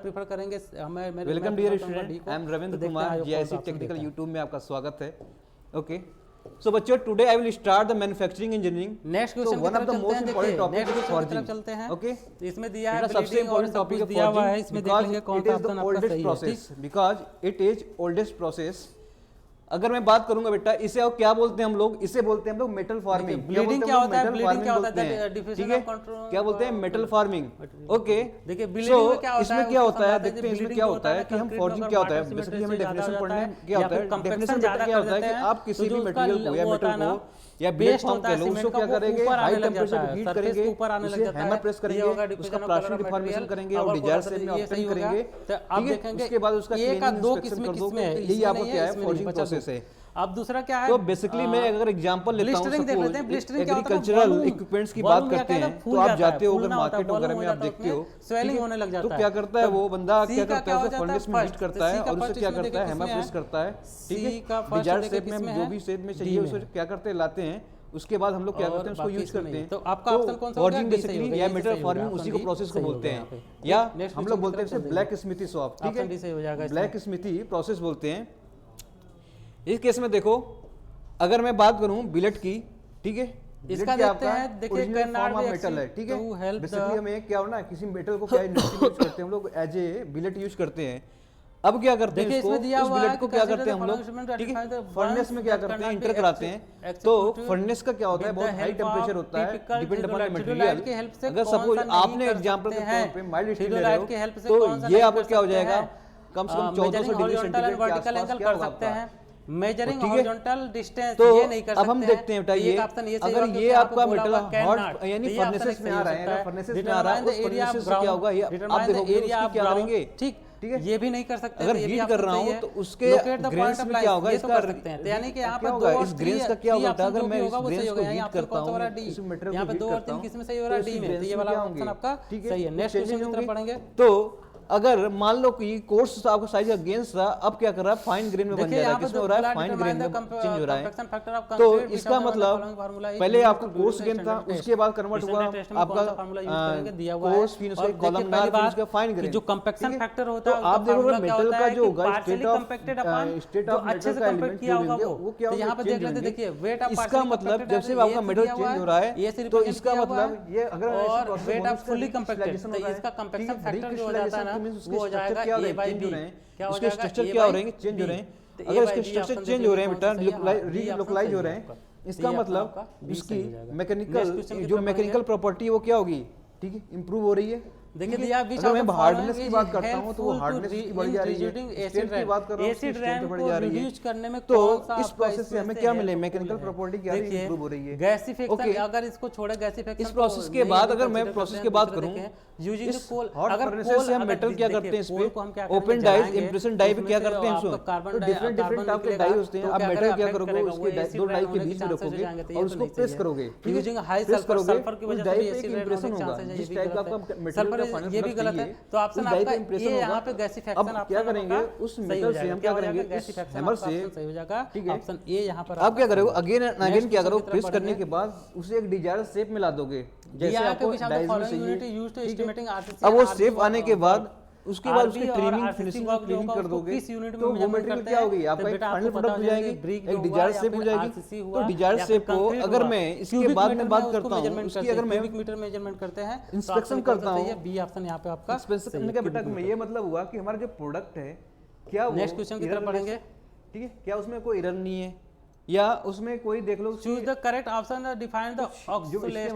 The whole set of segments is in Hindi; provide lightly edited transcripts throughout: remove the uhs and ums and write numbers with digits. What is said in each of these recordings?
प्रीफर करेंगे हमें। Welcome dear student, I am Ravindra Kumar, GIC technical YouTube में आपका स्वागत है। ओके, सो बच्चों, today I will start the manufacturing engineering. Next question one of the most important topic is forging. चलते हैं। ओके, इसमें दिया है सबसे इंपोर्टेंट टॉपिक दिया हुआ है, इसमें देख लेंगे कौन सा ऑप्शन आपका सही है। Because it is oldest process. अगर मैं बात करूंगा बेटा, इसे और क्या बोलते हैं हम लोग? इसे बोलते हैं हम लोग मेटल फार्मिंग। ब्लीडिंग क्या होता है? ब्लीडिंग क्या होता है? ठीक है, क्या बोलते हैं? Metal farming. ओके, देखिए इसमें क्या होता है, देखते हैं इसमें क्या होता है कि हम फॉर्जिंग क्या होता है। बेसिकली हमें डेफिनेशन पढ़ने क्या होता है। डेफिनेशन क्या होता है कि आप किसी भी मटेरियल को या मेटल को या बेस्ट फॉर्म कह लो, उसको क्या करेंगे, हाई टेंपरेचर पे हीट करेंगे, उसे हैमर प्रेस करेंगे, उसका प्लास्टिक डिफॉर्मेशन करेंगे और डिजायर शेप में ऑब्टेन करेंगे। अब देखेंगे उसके बाद उसका क्लीनिंग दो इंस्पेक्शन किस्में कर दोगे। किसमें है, यही आपको क्या है, फॉर्जिंग प्रोसेस है। अब दूसरा क्या है? तो बेसिकली मैं अगर एग्जांपल लेता हूं, सपोज एग्रीकल्चरल इक्विपमेंट्स की बात करते हैं, तो आप जाते हो, अगर मार्केट वगैरह में आप देखते हो, स्वेलिंग होने लग जाता है। तो क्या करता है वो बंदा, क्या करता है, उसे फर्नेस में हीट करता है और उसे क्या करता है, हैमर प्रेस करता है। ठीक है, डिजायर शेप में जो भी शेप में चाहिए उसे क्या करते हैं, लाते हैं। उसके बाद हम लोग क्या करते हैं, उसको यूज करते हैं। तो आपका ऑप्शन कौन सा होगा? फॉर्जिंग बेसिकली या मेटल फार्मिंग, उसी को प्रोसेस को बोलते हैं, या हम लोग बोलते हैं ब्लैक स्मिथी शॉप। ठीक है, ब्लैक स्मिथी प्रोसेस बोलते हैं। इस केस में देखो, अगर मैं बात करूं बिलेट की, ठीक है, इसका देखते हैं, देखिए फॉर्म ऑफ मेटल है। ठीक है, बेसिकली हमें क्या होना, किसी मेटल को क्या इंडस्ट्री यूज करते हैं हम लोग, एज ए बिलेट यूज करते हैं। अब क्या करते हैं, इसको उस बिलेट को क्या करते हैं हम लोग, ठीक है, फर्नेस में क्या करते हैं, इंटर कराते हैं। तो फर्नेस का क्या होता है, बहुत हाई टेम्परेचर होता है, डिपेंड अपॉन द मटेरियल। अगर सपोज आपने एग्जांपल के तौर पे माइल्ड स्टील ले रहे हो, तो ये आपको क्या हो जाएगा, कम से कम 1400 डिग्री सेंटीग्रेड के आसपास क्या कर सकते हैं, मेजरिंग हॉरिजॉन्टल डिस्टेंस। तो ये नहीं कर सकते। अब हम देखते हैं बेटा, ये अगर ये आपका मेटल हॉट यानी फर्नेसेस में आ रहा है, अगर फर्नेसेस में आ रहा है, उस फर्नेसेस से क्या होगा, ये आप देखोगे उसकी क्या करेंगे। ठीक है, ये भी नहीं कर सकते। अगर हीट कर रहा हूं तो उसके ग्रेन्स में क्या होगा, इसका यानी कि यहां पे दो इस ग्रेन्स का क्या होगा, अगर मैं इस ग्रेन्स को हीट करता हूं, इस मटेरियल यहां को पे हीट 2 और करता 3 किस्म सही हो रहा है, डी में, तो ये वाला ऑप्शन आपका सही है। नेक्स्ट क्वेश्चन की तरफ पढ़ेंगे। तो अगर मान लो कि कोर्स आपका साइज अगेंस्ट था, अब क्या कर रहा है, फाइन ग्रेन में बन जा रहा है। किसमें हो रहा है, फाइन ग्रेन में चेंज हो रहा है। तो इसका मतलब पहले आपका कोर्स ग्रेन था, उसके बाद कन्वर्ट हुआ आपका कोर्स फिर उसके कॉलमनार, फिर उसका फाइन ग्रेन। जो कंपैक्शन फैक्टर होता है, आप देखोगे मेटल का जो होगा स्टेट ऑफ अच्छे से कंपैक्ट किया होगा वो क्या, यहां पे देख लेते, देखिए वेट ऑफ इसका मतलब जब से आपका मेटल चेंज हो रहा है, तो इसका मतलब ये अगर वेट ऑफ फुली कंपैक्टेड, तो इसका कंपैक्शन फैक्टर जो हो जाता है ना, वो हो जाएगा A by B। उसके स्ट्रक्चर क्या हो रहे हैं, चेंज हो रहे हैं। अगर इसके स्ट्रक्चर चेंज हो रहे हैं बेटा, रीलोकलाइज हो रहे हैं, इसका मतलब इसकी मैकेनिकल जो मैकेनिकल प्रॉपर्टी है वो क्या होगी, ठीक है, इंप्रूव हो रही है। देखिए अगर मैं हार्डनेस की बात करता हूं तो वो हार्डनेस की बढ़ जा रही है, स्ट्रेंथ की बात कर रहा हूं, एसिड स्ट्रेंथ बढ़ जा रही है। करने में तो इस प्रोसेस से हमें क्या मिले, मैकेनिकल प्रॉपर्टी क्या इंप्रूव हो रही है। गैसिफिकेशन, अगर इसको छोड़े गैसिफिकेशन, इस प्रोसेस के बाद अगर मैं प्रोसेस की बात करूं, यूजिंग कोल, अगर फर्नेसेस से हम मेटल क्या करते हैं, इस पे ओपन डाई, इंप्रेशन डाई पे क्या करते हैं, उसको डिफरेंट डिफरेंट टाइप के डाई होते हैं। आप मेटल क्या करोगे, उसके दो डाई के बीच में रखोगे और उसको प्रेस करोगे, यूजिंग हाई सल्फर की वजह से एसिड इंप्रेशन होगा। जिस टाइप का आपका मेटल का फाइनल ये भी गलत है। तो ऑप्शन आपका ये यहाँ पे गैसिफिकेशन आप क्या करेंगे, उस मेटल से हम क्या करेंगे, हैमर से सही हो जाएगा। ऑप्शन ए यहाँ पर आप क्या करोगे, अगेन एंड अगेन क्या करोगे, प्रेस करने के बाद उसे एक डिजायर्ड शेप में ला दोगे, जैसे आपको डाइज में चाहिए। अब वो शेप आने के बाद उसके बाद उसकी क्लीनिंग, फिनिशिंग क्लीनिंग कर दोगे, तो वो मटेरियल क्या होगी, आपका एक फाइनल प्रोडक्ट हो जाएगी, एक डिजायर्ड शेप हो जाएगी। तो डिजायर्ड शेप को अगर मैं इसके बाद में बात करता हूं, उसकी अगर मैं मीटर मेजरमेंट करते हैं, इंस्पेक्शन करता हूं, बी ऑप्शन यहाँ पे आपका इंस्पेक्शन करने का बेटा ये मतलब हुआ कि हमारा जो प्रोडक्ट है क्या वो, नेक्स्ट क्वेश्चन की तरफ पढ़ेंगे, ठीक है, क्या उसमें कोई एरर नहीं है, या उसमें कोई देख लो, choose the correct option, define the oxidative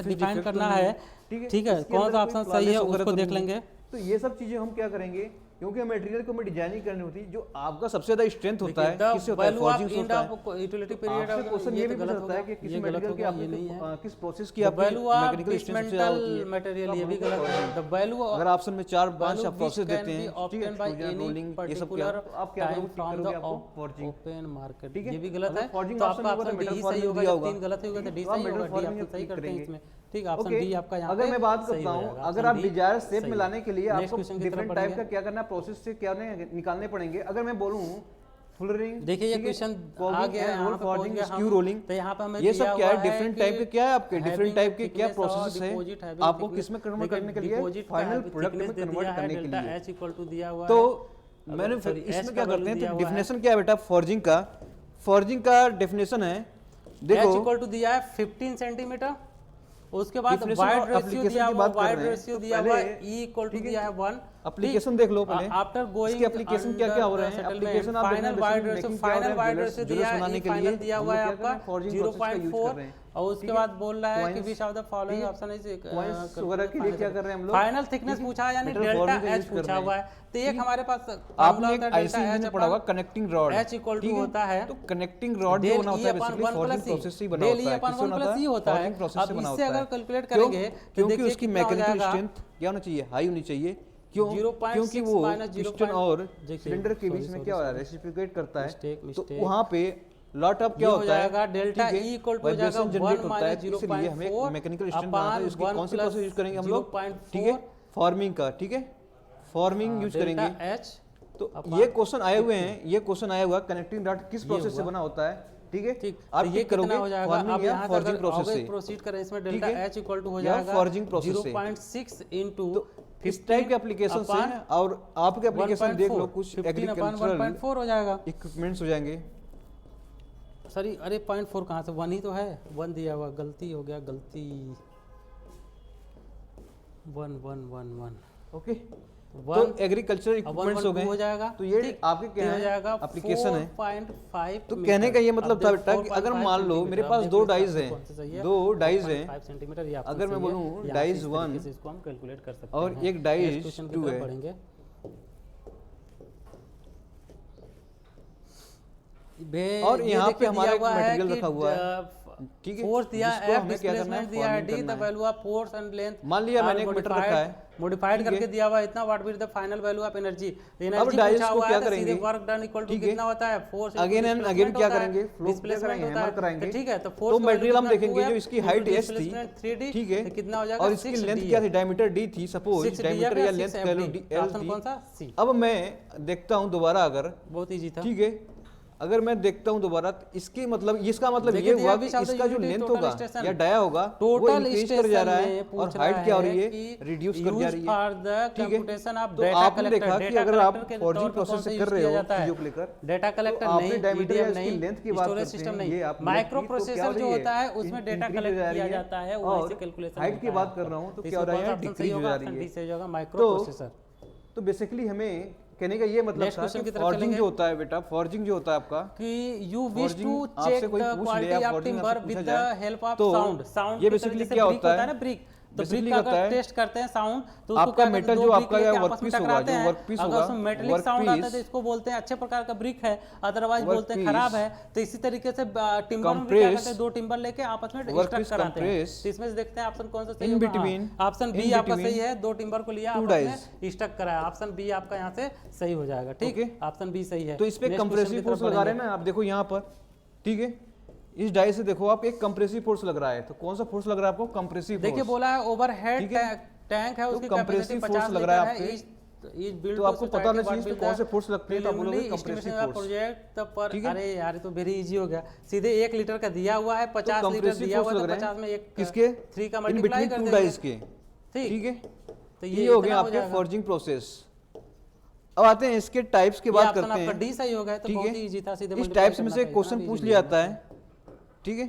define करना है। ठीक है, कौन सा ऑप्शन सही है उसको देख लेंगे। तो ये सब चीजें हम क्या करेंगे, क्योंकि मटेरियल को हमें डिजाइनिंग करनी होती है, जो आपका सबसे ज्यादा स्ट्रेंथ होता है, किससे होता है, फॉर्जिंग से होता है। यूटिलिटी पीरियड आपसे क्वेश्चन ये भी पूछा जाता है कि किस मटेरियल की आपने किस प्रोसेस की आपकी मैकेनिकल स्ट्रेंथ सबसे ज्यादा होती है। मटेरियल ये भी गलत है। द वैल्यू, अगर ऑप्शन में 4-5 आप प्रोसेस देते हैं, ठीक है, रोलिंग ये सब क्या, आप क्या करोगे, आपको फॉर्जिंग ओपन मार्केट, ठीक है, ये भी गलत है। फॉर्जिंग तो ऑप्शन आपका में डी सही होगा, 3 गलत होगा तो डी सही होगा, डी ऑप्शन सही करते हैं इसमें। ठीक है, ऑप्शन डी आपका यहाँ पे। अगर मैं बात करता हूँ, अगर आप डिजायर शेप में लाने के लिए आपको डिफरेंट टाइप का क्या करना, प्रोसेस से क्या निकालने पड़ेंगे। अगर मैं बोलूँ फुलरिंग, देखिए ये क्वेश्चन आ गया है, यहाँ पे पहुंच गया हम। स्क्यू रोलिंग, तो यहाँ पे हमें ये सब क्या है, दिया डिफरेंट टाइप के क्या है आपके, डिफरेंट टाइप के क्या प्रोसेस है आपको थिकनेस, किसमें कन्वर्ट करने के लिए, फाइनल प्रोडक्ट में कन्वर्ट करने के लिए। एच इक्वल टू दिया हुआ है। तो मैंने इसमें क्या करते हैं, तो डेफिनेशन क्या है बेटा फॉर्जिंग का, फॉर्जिंग का डेफिनेशन है देखो, एच इक्वल टू दिया है 15 सेंटीमीटर, उसके बाद वाइड रेशियो दिया हुआ, वाइड रेशियो दिया हुआ, ई इक्वल टू दिया है 1। एप्लीकेशन देख लो पहले, आफ्टर गोइंग एप्लीकेशन क्या क्या हो रहे हैं, एप्लीकेशन आप final void ratio, final void ratio दिया है, फाइनल दिया हुआ है आपका 0.4, और उसके बाद बोल रहा है कि विच of the following option is points वगैरह के लिए क्या कर रहे हैं हम लोग, फाइनल थिकनेस पूछा है, यानी डेल्टा एच पूछा हुआ है। तो एक हमारे पास आपने एक आईसी में पढ़ा होगा connecting rod, H equal to होता है, तो कनेक्टिंग रॉड जो होना होता है बेसिकली फॉर्जिंग प्रोसेस से ही बना होता है, किससे बना होता है, अब इससे अगर कैलकुलेट करेंगे तो क्योंकि देखिए उसकी कितना हो मैकेनिकल जाएगा, स्ट्रेंथ क्या होनी चाहिए, हाई होनी चाहिए। क्यों? 0.6 क्योंकि वो minus पिस्टन और 0.6 सिलेंडर के बीच में क्या हो रहा है, रेसिप्रोकेट करता है, तो mistake। वहाँ पे लॉट ऑफ क्या ये हो होता है, जाएगा डेल्टा ई इक्वल टू हो जाएगा 1 माइनस इसलिए हमें 0.4 मैकेनिकल स्ट्रेंथ बनाना है, उसकी कौन सी प्रोसेस यूज करेंगे हम लोग, ठीक है, फॉर्मिंग का, ठीक है, फॉर्मिंग यूज करेंगे। एच तो ये क्वेश्चन आए हुए हैं, ये क्वेश्चन आया हुआ कनेक्टिंग रॉड किस प्रोसेस से बना होता है, ठीक है, ठीक, आप तो ये करोगे कितना हो जाएगा, अब यहाँ से फॉर्जिंग अगर प्रोसेस से, प्रोसीड करें इसमें डेल्टा एच इक्वल टू हो या जाएगा फॉर्जिंग प्रोसेस से 0.6 इनटू इस टाइप के एप्लीकेशन से, और आपके एप्लीकेशन देख लो कुछ एग्रीकल्चरल 1.4 हो जाएगा, इक्विपमेंट्स हो जाएंगे। सॉरी अरे 0.4 कहाँ से, 1 ही तो है, 1 दिया हुआ, गलती हो गया, गलती 1 ओके, तो एग्रीकल्चर इक्विपमेंट्स हो गए, हो जाएगा, तो ये आपके क्या है एप्लीकेशन है। 4.5 तो कहने का ये मतलब था बेटा कि अगर मान लो मेरे पास दो डाइज हैं,5 सेंटीमीटर, अगर मैं बोलूँ डाइज 1 इसको हम कैलकुलेट कर सकते और एक डाइज 2 है, पढ़ेंगे और यहाँ पे हमारा एक मटेरियल रखा हुआ है, ठीक है, फोर्स दिया जिसको है, हमें क्या करना है, डिस्प्लेसमेंट दिया है D, the value of force and length, मान लिया मैंने एक मीटर रखा है, मॉडिफाइड करके दिया हुआ इतना, what will the final value of energy, अब डाइज को क्या करेंगे, वर्क डन इक्वल टू कितना होता है, फोर्स अगेन एंड अगेन क्या करेंगे, डिस्प्लेसमेंट होता है, कराएंगे, ठीक है, तो फोर्स मटेरियल हम देखेंगे जो इसकी हाइट एस थी, 3D, ठीक है, कितना हो जाएगा, और इसकी लेंथ क्या थी, डायमीटर डी थी, सपोज डायमीटर या लेंथ कह लो एल थी। अब मैं देखता हूँ दोबारा, अगर बहुत इजी था, ठीक है, अगर मैं देखता हूँ दोबारा, इसकी मतलब इसका मतलब ये हुआ कि इसका जो लेंथ होगा या डाया होगा वो इंक्रीज कर जा रहा है, और हाइट क्या हो रही है, रिड्यूस कर जा रही है, ठीक है। तो आपने देखा कि अगर आप फॉर्जिंग प्रोसेस से कर रहे हो चीजों को लेकर, डेटा कलेक्टर आपने नहीं, डायमीटर या नहीं, इसकी लेंथ की बात स्टोरेज करते सिस्टम हैं, ये नहीं, आप माइक्रो प्रोसेसर जो होता है उसमें डेटा कलेक्ट किया जाता है, वो ऐसे कैलकुलेशन हाइट की बात कर रहा हूँ, तो क्या हो रहा है, डिक्रीज हो जा रही है, माइक्रो प्रोसेसर। तो बेसिकली हमें कहने का ये मतलब था कि फॉर्जिंग जो होता है बेटा, फॉर्जिंग जो होता है आपका कि you wish to check the quality of timber with the help of sound, sound ये बेसिकली क्या होता है ना, ब्रिक, तो ब्रिक का अगर टेस्ट करते हैं साउंड, तो आपका मेटल जो आपका वर्कपीस होगा, जो वर्कपीस होगा, अगर उसमें मेटेलिक साउंड आता है तो इसको बोलते हैं अच्छे प्रकार का ब्रिक है, अदरवाइज बोलते हैं खराब है। तो इसी तरीके से टिम्बर में क्या करते हैं, दो टिम्बर लेके आपस में स्ट्रक कराते हैं, तो इसमें से देखते हैं ऑप्शन कौन सा सही होगा, ऑप्शन बी आपका सही है, दो टिम्बर को लिया आपस में स्ट्रक कराया, ऑप्शन बी आपका यहाँ से सही हो जाएगा, ठीक है, ऑप्शन बी सही है। तो इस पे कंप्रेसिव फोर्स लगा रहे हैं ना, आप देखो यहाँ पर, ठीक है, इस डाई से देखो आप, एक कंप्रेसिव फोर्स लग रहा है, तो कौन सा फोर्स लग रहा है आपको, कंप्रेसिव फोर्स, देखिए बोला है ओवरहेड टैंक है, उसकी कंप्रेसिव फोर्स लग रहा है आपके, तो आपको पता नहीं चाहिए कौन से फोर्स लगते हैं, तो आप बोलोगे कंप्रेसिव फोर्स प्रोजेक्ट पर। अरे यार ये तो वेरी इजी हो गया, सीधे 1 लीटर का दिया हुआ है, 50 लीटर दिया हुआ है, 50 में एक किसके 3 का मल्टीप्लाई कर देंगे, डाइस के, ठीक है। तो ये हो गया आपके फॉर्जिंग प्रोसेस। अब आते हैं इसके टाइप्स की बात करते हैं, डी सही हो गया, तो बहुत ही इजी था, सीधे इस टाइप्स में से क्वेश्चन पूछ लिया जाता है, ठीक है,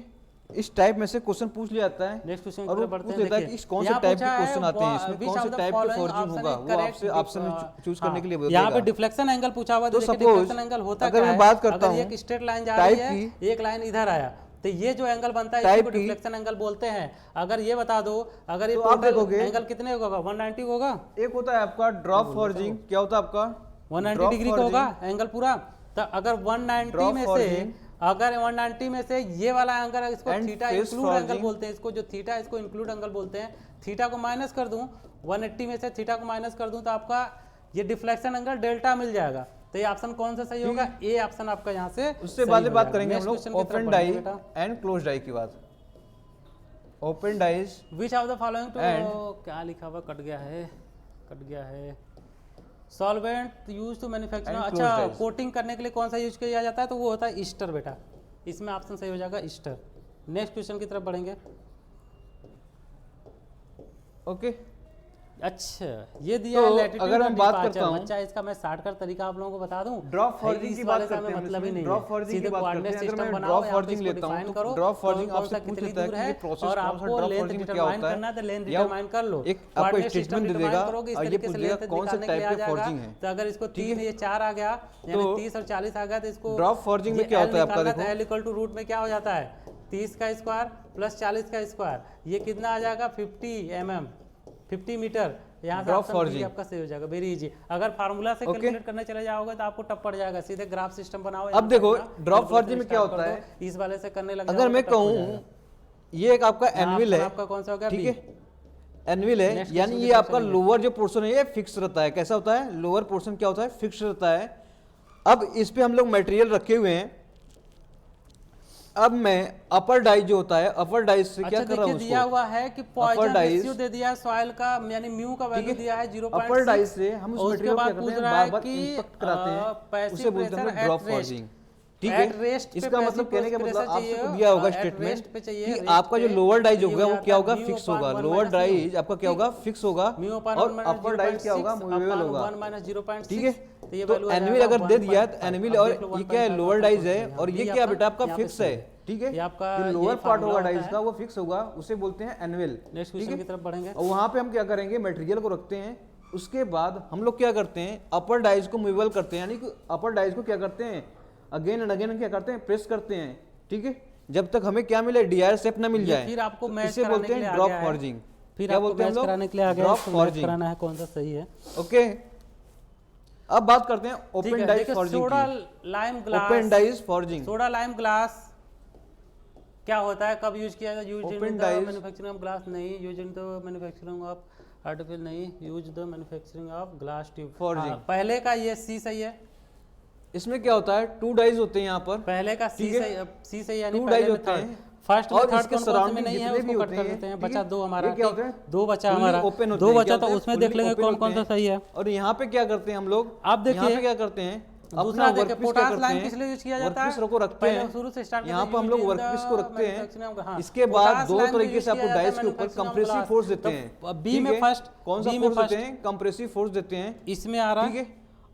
इस टाइप में से क्वेश्चन पूछ लिया जाता है, नेक्स्ट क्वेश्चन और वो पूछ लेता है कि इस कौन से टाइप के क्वेश्चन आते हैं, इसमें कौन से टाइप के फॉर्जिंग होगा, वो आपसे ऑप्शन में चूज करने के लिए बोलेगा। यहाँ पे डिफ्लेक्शन एंगल पूछा हुआ है, तो डिफ्लेक्शन एंगल होता है, अगर मैं बात करता हूँ एक स्ट्रेट लाइन जा रही है, एक लाइन इधर आया, तो ये जो एंगल बनता है इसको डिफ्लेक्शन एंगल बोलते हैं। अगर ये बता दो, अगर ये टोटल एंगल कितने होगा, 190 होगा। एक होता है आपका ड्रॉप फॉर्जिंग, क्या होता है आपका 190 डिग्री का होगा एंगल पूरा, तो अगर 190 में से, अगर 190 में से ये वाला एंगल, इसको थीटा इंक्लूड एंगल बोलते हैं, इसको जो थीटा इसको इंक्लूड एंगल बोलते हैं, थीटा को माइनस कर दूं, 180 में से थीटा को माइनस कर दूं, तो आपका ये डिफ्लेक्शन एंगल डेल्टा मिल जाएगा। तो ये ऑप्शन कौन सा सही होगा, ए ऑप्शन आपका यहाँ से। उससे बाद में बात करेंगे हम लोग open die and close die की बात। Open dies which of the following two, क्या लिखा हुआ, कट गया है, सॉल्वेंट यूज टू मैन्युफैक्चर, अच्छा कोटिंग करने के लिए कौन सा यूज किया जाता है, तो वो होता है ईस्टर बेटा, इसमें ऑप्शन सही हो जाएगा ईस्टर। नेक्स्ट क्वेश्चन की तरफ बढ़ेंगे। ओके अच्छा ये दिया है लैटिट्यूड, अगर मैं बात करता हूं, बच्चा इसका मैं शॉर्टकट तरीका आप लोगों को बता दूं, ड्रॉप फॉर्जिंग की बात करते हैं, मतलब ही नहीं ड्रॉप फॉर्जिंग की बात करते हैं। अगर मैं ड्रॉप फॉर्जिंग लेता हूं तो ड्रॉप फॉर्जिंग आपसे पूछ लेता है कि ये प्रोसेस और कौन सा आपको ड्रॉप लेंथ फॉर्जिंग में क्या डिटरमाइन होता करना है तो लेंथ है, या डिटरमाइन कर लो, एक आपको स्टेटमेंट दे देगा और ये पूछ लेगा कौन से टाइप के फॉर्जिंग है। तो अगर इसको 3 ये 4 आ गया यानी 30 और 40 आ गया, तो इसको ड्रॉप फॉर्जिंग में क्या होता है आपका देखो, L इक्वल टू रूट में क्या हो जाता है 30 का स्क्वायर प्लस 40 का स्क्वायर, ये कितना आ जाएगा 50 mm 50 मीटर। यहाँ से ऑप्शन आपका सही हो जाएगा, वेरी इजी। अगर फार्मूला से कैलकुलेट करने चले जाओगे तो आपको टफ पड़ जाएगा, सीधे ग्राफ सिस्टम बनाओ। अब देखो ड्रॉप फॉर्जिंग में क्या होता है, इस वाले से करने लग अगर मैं कहूँ ये एक आपका एनविल है, आपका कौन सा हो गया, ठीक है एनविल है, यानी ये आपका लोअर जो पोर्शन है ये फिक्स रहता है। कैसा होता है, लोअर पोर्शन क्या होता है, फिक्स रहता है। अब इस पे हम लोग मटेरियल रखे हुए हैं, अब मैं अपर डाइस जो होता है, अपर डाइस से क्या कर रहा हूं, दिया हुआ है कि पॉइजन रेशियो दे दिया है सॉइल का, यानी म्यू का वैल्यू दिया है 0.6। अपर डाइस से हम उस मटेरियल को क्या करते हैं, बार-बार कि इंपैक्ट कराते हैं, उसे बोलते हैं ड्रॉप फॉर्जिंग। ठीक है, इसका मतलब कहने का मतलब आपको दिया होगा स्टेटमेंट कि आपका जो लोअर डाइज होगा वो क्या होगा, फिक्स होगा। लोअर डाइज आपका क्या होगा, फिक्स होगा, और अपर डाइज क्या होगा, मूवेबल होगा। ठीक है, तो एनविल अगर दे दिया तो एनविल, और ये क्या है लोअर डाइज है, और ये क्या बेटा आपका फिक्स है। ठीक है, जो लोअर पार्ट होगा डाइज का वो फिक्स होगा, उसे बोलते हैं एनविल। नेक्स्ट क्वेश्चन की तरफ बढ़ेंगे। और वहां पे हम क्या करेंगे, मटेरियल को रखते हैं, उसके बाद हम लोग क्या करते हैं, अपर डाइज को मूवेबल करते हैं, यानी कि अपर डाइज को क्या करते हैं, अगेन एंड अगेन क्या करते हैं, प्रेस करते हैं। ठीक है, जब तक हमें क्या मिले, डिजायर शेप ना मिल जाए, फिर आपको मैच इसे बोलते हैं ड्रॉप फॉर्जिंग। फिर क्या बोलते हैं, कराने के लिए आ गया, ड्रॉप फॉर्जिंग कराना है, कौन सा सही है। ओके, अब बात करते हैं open dies forging soda lime glass, open dies forging. Soda lime glass क्या होता है, कब यूज किया जाता है, use in the manufacturing of glass, नहीं use in the manufacturing of artificial, नहीं use the manufacturing of glass tube forging. पहले का ये सी सही है, इसमें क्या होता है, 2 डाइज होते हैं यहाँ पर, पहले का सी सही, यानी 2 डाइज होते हैं, फर्स्ट और थर्ड कौन में नहीं है उसको कट कर देते हैं। बचा 2 हमारा, 2 बचा हमारा, 2 बचा, तो उसमें देख लेंगे कौन कौन सा सही है। और यहाँ पे क्या करते हैं हम लोग, आप देखिए क्या करते हैं, दूसरा देखिए पोटास लाइम किस लिए यूज किया जाता है, को रखते हैं, शुरू से स्टार्ट यहाँ पे हम लोग वर्कपीस को रखते हैं। इसके बाद 2 तरीके से आपको डाइस के ऊपर कंप्रेसिव फोर्स देते हैं। बी में फर्स्ट कौन सा फोर्स देते हैं, कंप्रेसिव फोर्स देते हैं, इसमें आ रहा है।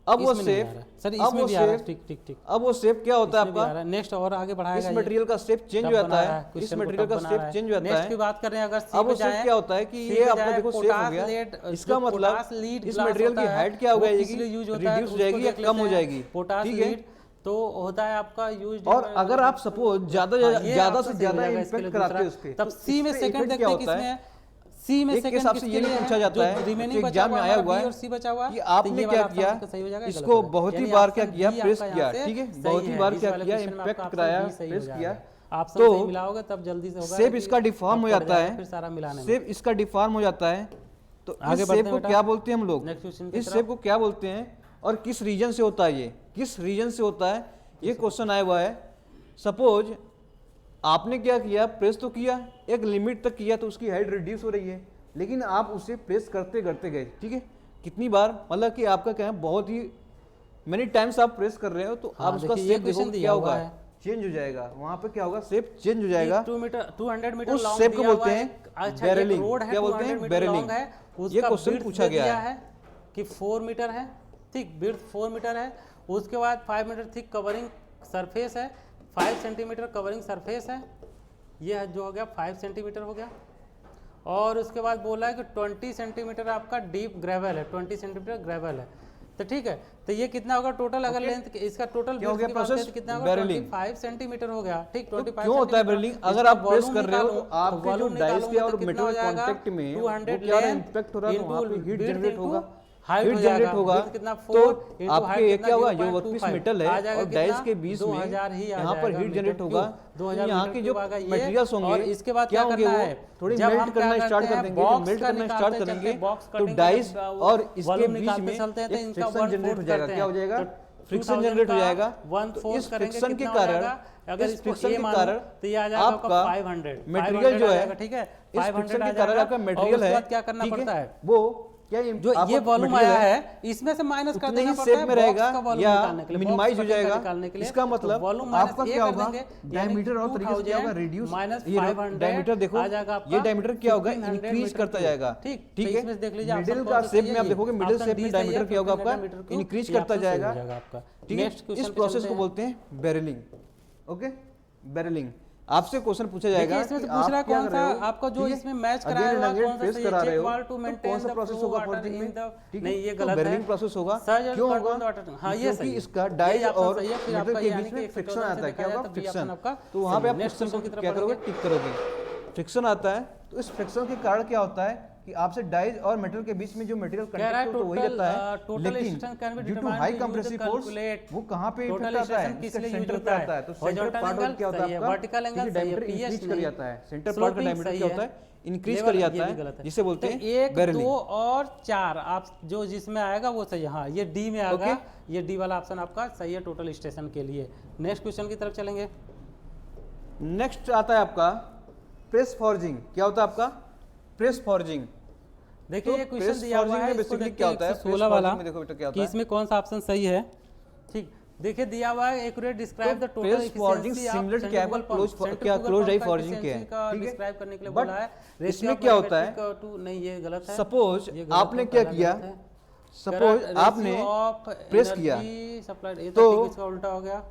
अब वो शेप, सर इसमें भी आ रहा है, ठीक ठीक ठीक, अब वो शेप क्या होता है आपका, नेक्स्ट और आगे बढ़ाएगा, इस मटेरियल का शेप चेंज हो जाता है, इस मटेरियल का शेप चेंज हो जाता है। नेक्स्ट की बात करें अगर सी अब वो शेप क्या होता है कि ये आपका देखो शेप हो गया, इसका मतलब इस मटेरियल की हाइट क्या हो जाएगी, रिड्यूस हो जाएगी या कम हो जाएगी। ठीक है, तो होता है आपका यूज। और अगर आप सपोज ज्यादा से ज्यादा इंपैक्ट कराते हो उसके, तब सी में सेकंड देखते हैं किसमें, सी में सेकंड हिसाब से ये नहीं पूछा जाता है, रिमेनिंग एग्जाम में आया हुआ है और सी बचा हुआ कि आपने क्या किया, इसको बहुत ही बार क्या किया, प्रेस किया। ठीक है, बहुत ही बार क्या किया, इंपैक्ट कराया, प्रेस किया, आप सब सही मिलाओगे तब जल्दी से होगा। शेप इसका डिफॉर्म हो जाता है, फिर सारा मिलाने में शेप इसका डिफॉर्म हो जाता है। तो इस शेप को क्या बोलते हैं हम लोग, इस शेप को क्या बोलते हैं, और किस रीजन से होता है, ये किस रीजन से होता है, ये क्वेश्चन आया हुआ है। सपोज आपने क्या किया, प्रेस तो किया, एक लिमिट तक किया तो उसकी हाइट रिड्यूस हो रही है, लेकिन आप उसे प्रेस करते करते गए। ठीक है, कितनी बार, मतलब कि आपका क्या है, बहुत ही मेनी टाइम्स आप प्रेस कर रहे हो, तो आप उसका शेप देखो क्या होगा, चेंज हो जाएगा। वहां पे क्या होगा, शेप चेंज हो जाएगा। 200 मीटर उस शेप को बोलते हैं बैरलिंग। क्या बोलते हैं, बैरलिंग। ये क्वेश्चन पूछा गया है कि 4 मीटर है, ठीक, विड्थ 4 मीटर है, उसके बाद 5 मीटर थिक कवरिंग सरफेस है, 5 सेंटीमीटर कवरिंग सरफेस है, ये जो हो गया 5 सेंटीमीटर हो गया। और उसके बाद बोला है कि 20 सेंटीमीटर आपका डीप ग्रेवल है, 20 सेंटीमीटर ग्रेवल है। तो ठीक है, तो ये कितना होगा टोटल, अगर लेंथ इसका टोटल कितना होगा, 25 सेंटीमीटर हो गया। ठीक, 25 क्यों होता है बैरलिंग, अगर आप प्रेस कर रहे हो तो आपके जो डाइस के और मेटल कांटेक्ट में 200 क्या इंपैक्ट हो रहा है, वहां पे हीट जनरेट होगा, हाइट जनरेट होगा, कितना 4 तो आपके ये क्या होगा, जो वर्कपीस मेटल है और डाइस के बीच में यहाँ पर हीट जनरेट होगा, यहाँ के जो मटेरियल्स होंगे, और इसके बाद क्या करना है, थोड़ी मेल्ट करना स्टार्ट कर देंगे, जब मेल्ट करना स्टार्ट करेंगे तो डाइस और इसके बीच में फ्रिक्शन जनरेट हो जाएगा। क्या हो जाएगा, फ्रिक्शन जनरेट हो जाएगा। तो इस फ्रिक्शन के कारण, अगर इस फ्रिक्शन के कारण तो ये आ जाएगा आपका 500 मटेरियल जो है, ठीक है, इस फ्रिक्शन के कारण आपका मटेरियल है, क्या करना पड़ता है, वो क्या जो ये वॉल्यूम आया है इसमें से माइनस कर देना पड़ता है, में रहेगा या मिनिमाइज हो जाएगा। इसका मतलब वॉल्यूम आपका क्या होगा, डायमीटर और तरीके से क्या होगा, रिड्यूस डायमीटर। देखो ये डायमीटर क्या होगा, इंक्रीज करता जाएगा। ठीक है, मिडिल का शेप में आप देखोगे, मिडिल शेप में डायमीटर क्या होगा आपका, इंक्रीज करता जाएगा। ठीक है, इस प्रोसेस को बोलते हैं बैरलिंग। ओके, बैरलिंग। आपसे क्वेश्चन पूछा जाएगा इसमें से पूछ रहा है कौन सा आपका जो इसमें मैच कराया हुआ कौन सा करा रहे हो, टू मेंटेन कौन सा प्रोसेस होगा फॉर्जिंग में। नहीं ये गलत है, बैरलिंग प्रोसेस होगा। क्यों होगा, हां ये सही है, इसका डाइज और मेटल के बीच में फ्रिक्शन आता है। क्या होगा, फ्रिक्शन। तो वहां पे आप फ्रिक्शन को क्या करोगे, टिक करोगे। फ्रिक्शन आता है तो इस फ्रिक्शन के कारण क्या होता है कि आपसे डाइज और मेटल के बीच में जो मटेरियल कंडक्ट तो वही रहता है, लेकिन due to high compressive force वो कहां पे इफेक्ट आता है, इसका सेंटर पे आता है। तो सेंटर पार्ट क्या होता है आपका, वर्टिकल एंगल डायमीटर इंक्रीज कर जाता है। सेंटर पार्ट का डायमीटर क्या होता है, इंक्रीज कर जाता है, जिसे बोलते हैं 1 2 और 4। आप जो जिसमें आएगा वो सही है। हाँ ये डी में आएगा, ये डी वाला ऑप्शन आपका सही है टोटल स्टेशन के लिए। नेक्स्ट क्वेश्चन की तरफ चलेंगे। नेक्स्ट आता है आपका प्रेस फॉर्जिंग। क्या होता है आपका, प्रेस फॉर्जिंग। देखिए ये क्वेश्चन दिया हुआ है, इसको देखिए क्या होता है 16 वाला कि इसमें कौन सा ऑप्शन सही है। ठीक, देखिए दिया हुआ है accurate describe the total efficiency of centrifugal pump. क्या क्लोज डाई फॉर्जिंग क्या है, डिस्क्राइब करने के लिए बोला है। इसमें क्या होता है, नहीं ये गलत है। सपोज आपने क्या किया, सपोज आपने प्रेस किया तो इसका उल्टा हो गया।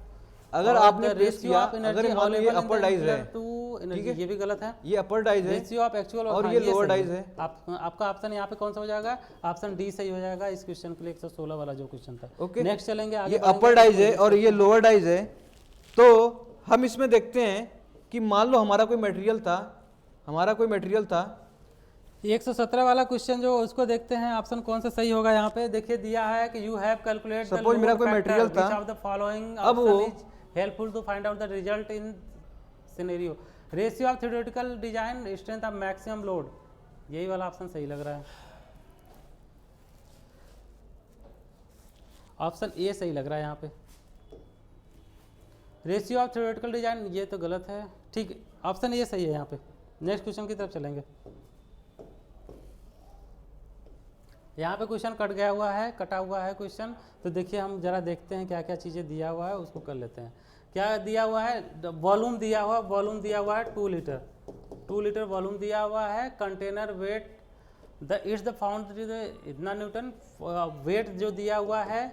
अगर आपने प्रेस किया, अगर मान लो ये अपर डाइज है, ठीक है ये भी गलत है, ये अपर डाइज है रेशियो ऑफ एक्चुअल और ये लोअर डाइज है। आपका ऑप्शन यहाँ पे कौन सा हो जाएगा, ऑप्शन डी सही हो जाएगा इस क्वेश्चन के लिए, 116 वाला जो क्वेश्चन था। ओके, नेक्स्ट चलेंगे आगे। ये अपर डाइज है और ये लोअर डाइज है। तो हम इसमें देखते हैं कि मान लो हमारा कोई मटेरियल था, 117 वाला क्वेश्चन जो उसको देखते हैं ऑप्शन कौन सा सही होगा। यहाँ पे देखिए दिया है कि you have calculate the suppose मेरा कोई मटेरियल था, ऑफ द फॉलोइंग अब वो helpful to find out the result in scenario, ratio of theoretical design strength of maximum load। यही वाला ऑप्शन सही लग रहा है, ऑप्शन ए सही लग रहा है यहाँ पे। रेशियो ऑफ थ्योरेटिकल डिजाइन ये तो गलत है। ठीक, ऑप्शन ए सही है यहाँ पे। नेक्स्ट क्वेश्चन की तरफ चलेंगे। यहाँ पे क्वेश्चन कटा हुआ है क्वेश्चन। तो देखिए हम जरा देखते हैं क्या क्या चीज़ें दिया हुआ है, उसको कर लेते हैं। क्या दिया हुआ है, वॉल्यूम दिया हुआ है 2 लीटर, 2 लीटर वॉल्यूम दिया हुआ है। Container weight it's the found इतना न्यूटन, वेट जो दिया हुआ है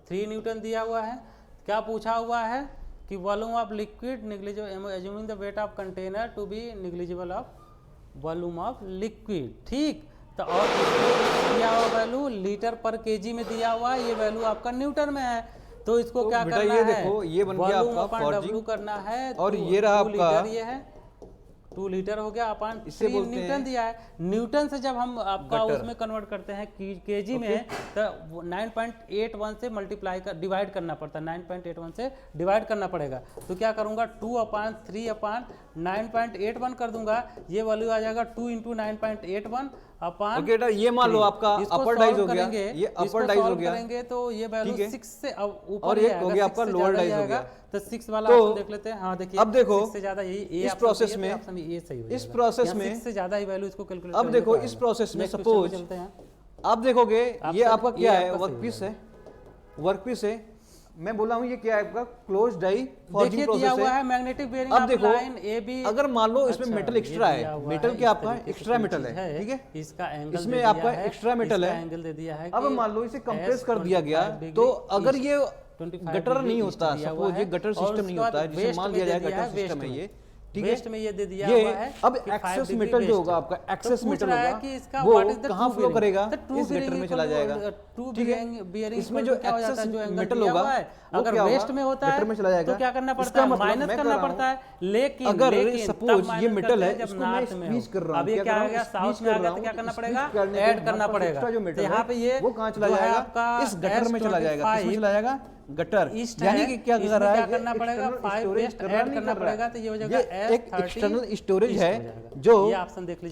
3 न्यूटन दिया हुआ है। क्या पूछा हुआ है कि volume of liquid negligible, assuming the weight of container to be negligible of volume of liquid. ठीक, तो और दिया हुआ वैल्यू लीटर पर केजी में दिया हुआ है, ये वैल्यू आपका न्यूटन में है। तो इसको क्या करना है, देखो ये बन गया आपका फॉर्जिंग करना है। और ये रहा आपका, ये है 2 लीटर हो गया अपन, 3 न्यूटन दिया है। न्यूटन से जब हम आपका उसमें कन्वर्ट करते हैं केजी में, तो 9.81 से मल्टीप्लाई कर डिवाइड करना पड़ता है, 9.81 से डिवाइड करना पड़ेगा। तो क्या करूंगा 2/3/9.81 कर दूंगा, ये वैल्यू आ जाएगा 2 × 9.81 अपन। ओके, ये मान लो आपका अपर डाइज हो गया, ये अपर डाइज हो गया करेंगे तो ये वैल्यू 6 से ऊपर और ये हो गया आपका लोअर डाइज हो गया। तो 6 वाला ऑप्शन देख लेते हैं। हाँ देखिए, अब देखो 6 से ज्यादा यही इस प्रोसेस में, ऑप्शन ये सही हो जाएगा। इस प्रोसेस में 6 से ज्यादा ही वैल्यू इसको कैलकुलेट। अब देखो इस प्रोसेस में सपोज आप देखोगे ये आपका क्या है, वर्कपीस है। मैं बोला हूँ ये क्या है आपका क्लोज डाई फॉर्जिंग प्रोसेस है। मैग्नेटिक बेयरिंग अब देखो AB, अगर मान लो इसमें मेटल एक्स्ट्रा है, मेटल क्या आपका एक्स्ट्रा मेटल है, ठीक है, इसका एंगल इसमें आपका एक्स्ट्रा मेटल है, एंगल दे दिया है। अब मान लो इसे कंप्रेस कर दिया गया, तो अगर ये गटर नहीं होता, सपोज ये गटर सिस्टम नहीं होता है, जिसे मान लिया जाए गटर सिस्टम है ये, वेस्ट में ये दे दिया हुआ है। अब एक्सेस मेटल जो होगा आपका, एक्सेस मेटल होगा वो कहां फ्लो करेगा, इस गटर में चला जाएगा। ठीक है, इसमें जो एक्सेस मेटल होगा अगर वेस्ट में होता है तो क्या करना पड़ता है, माइनस करना पड़ता है। लेकिन अगर सपोज ये मेटल है, इसको मैं स्क्वीज कर रहा हूं, अब ये क्या आ गया, साउथ में आ गया तो क्या करना पड़ेगा, ऐड करना पड़ेगा। तो यहाँ पे ये वो कहां चला जाएगा, इस गटर में चला जाएगा, किसमें चला जाएगा, गटर। यानी कि क्या कर रहा है, करना पड़ेगा 5 वेस्ट ऐड करना पड़ेगा, तो ये हो जाएगा एक एक्सटर्नल स्टोरेज है जो क्या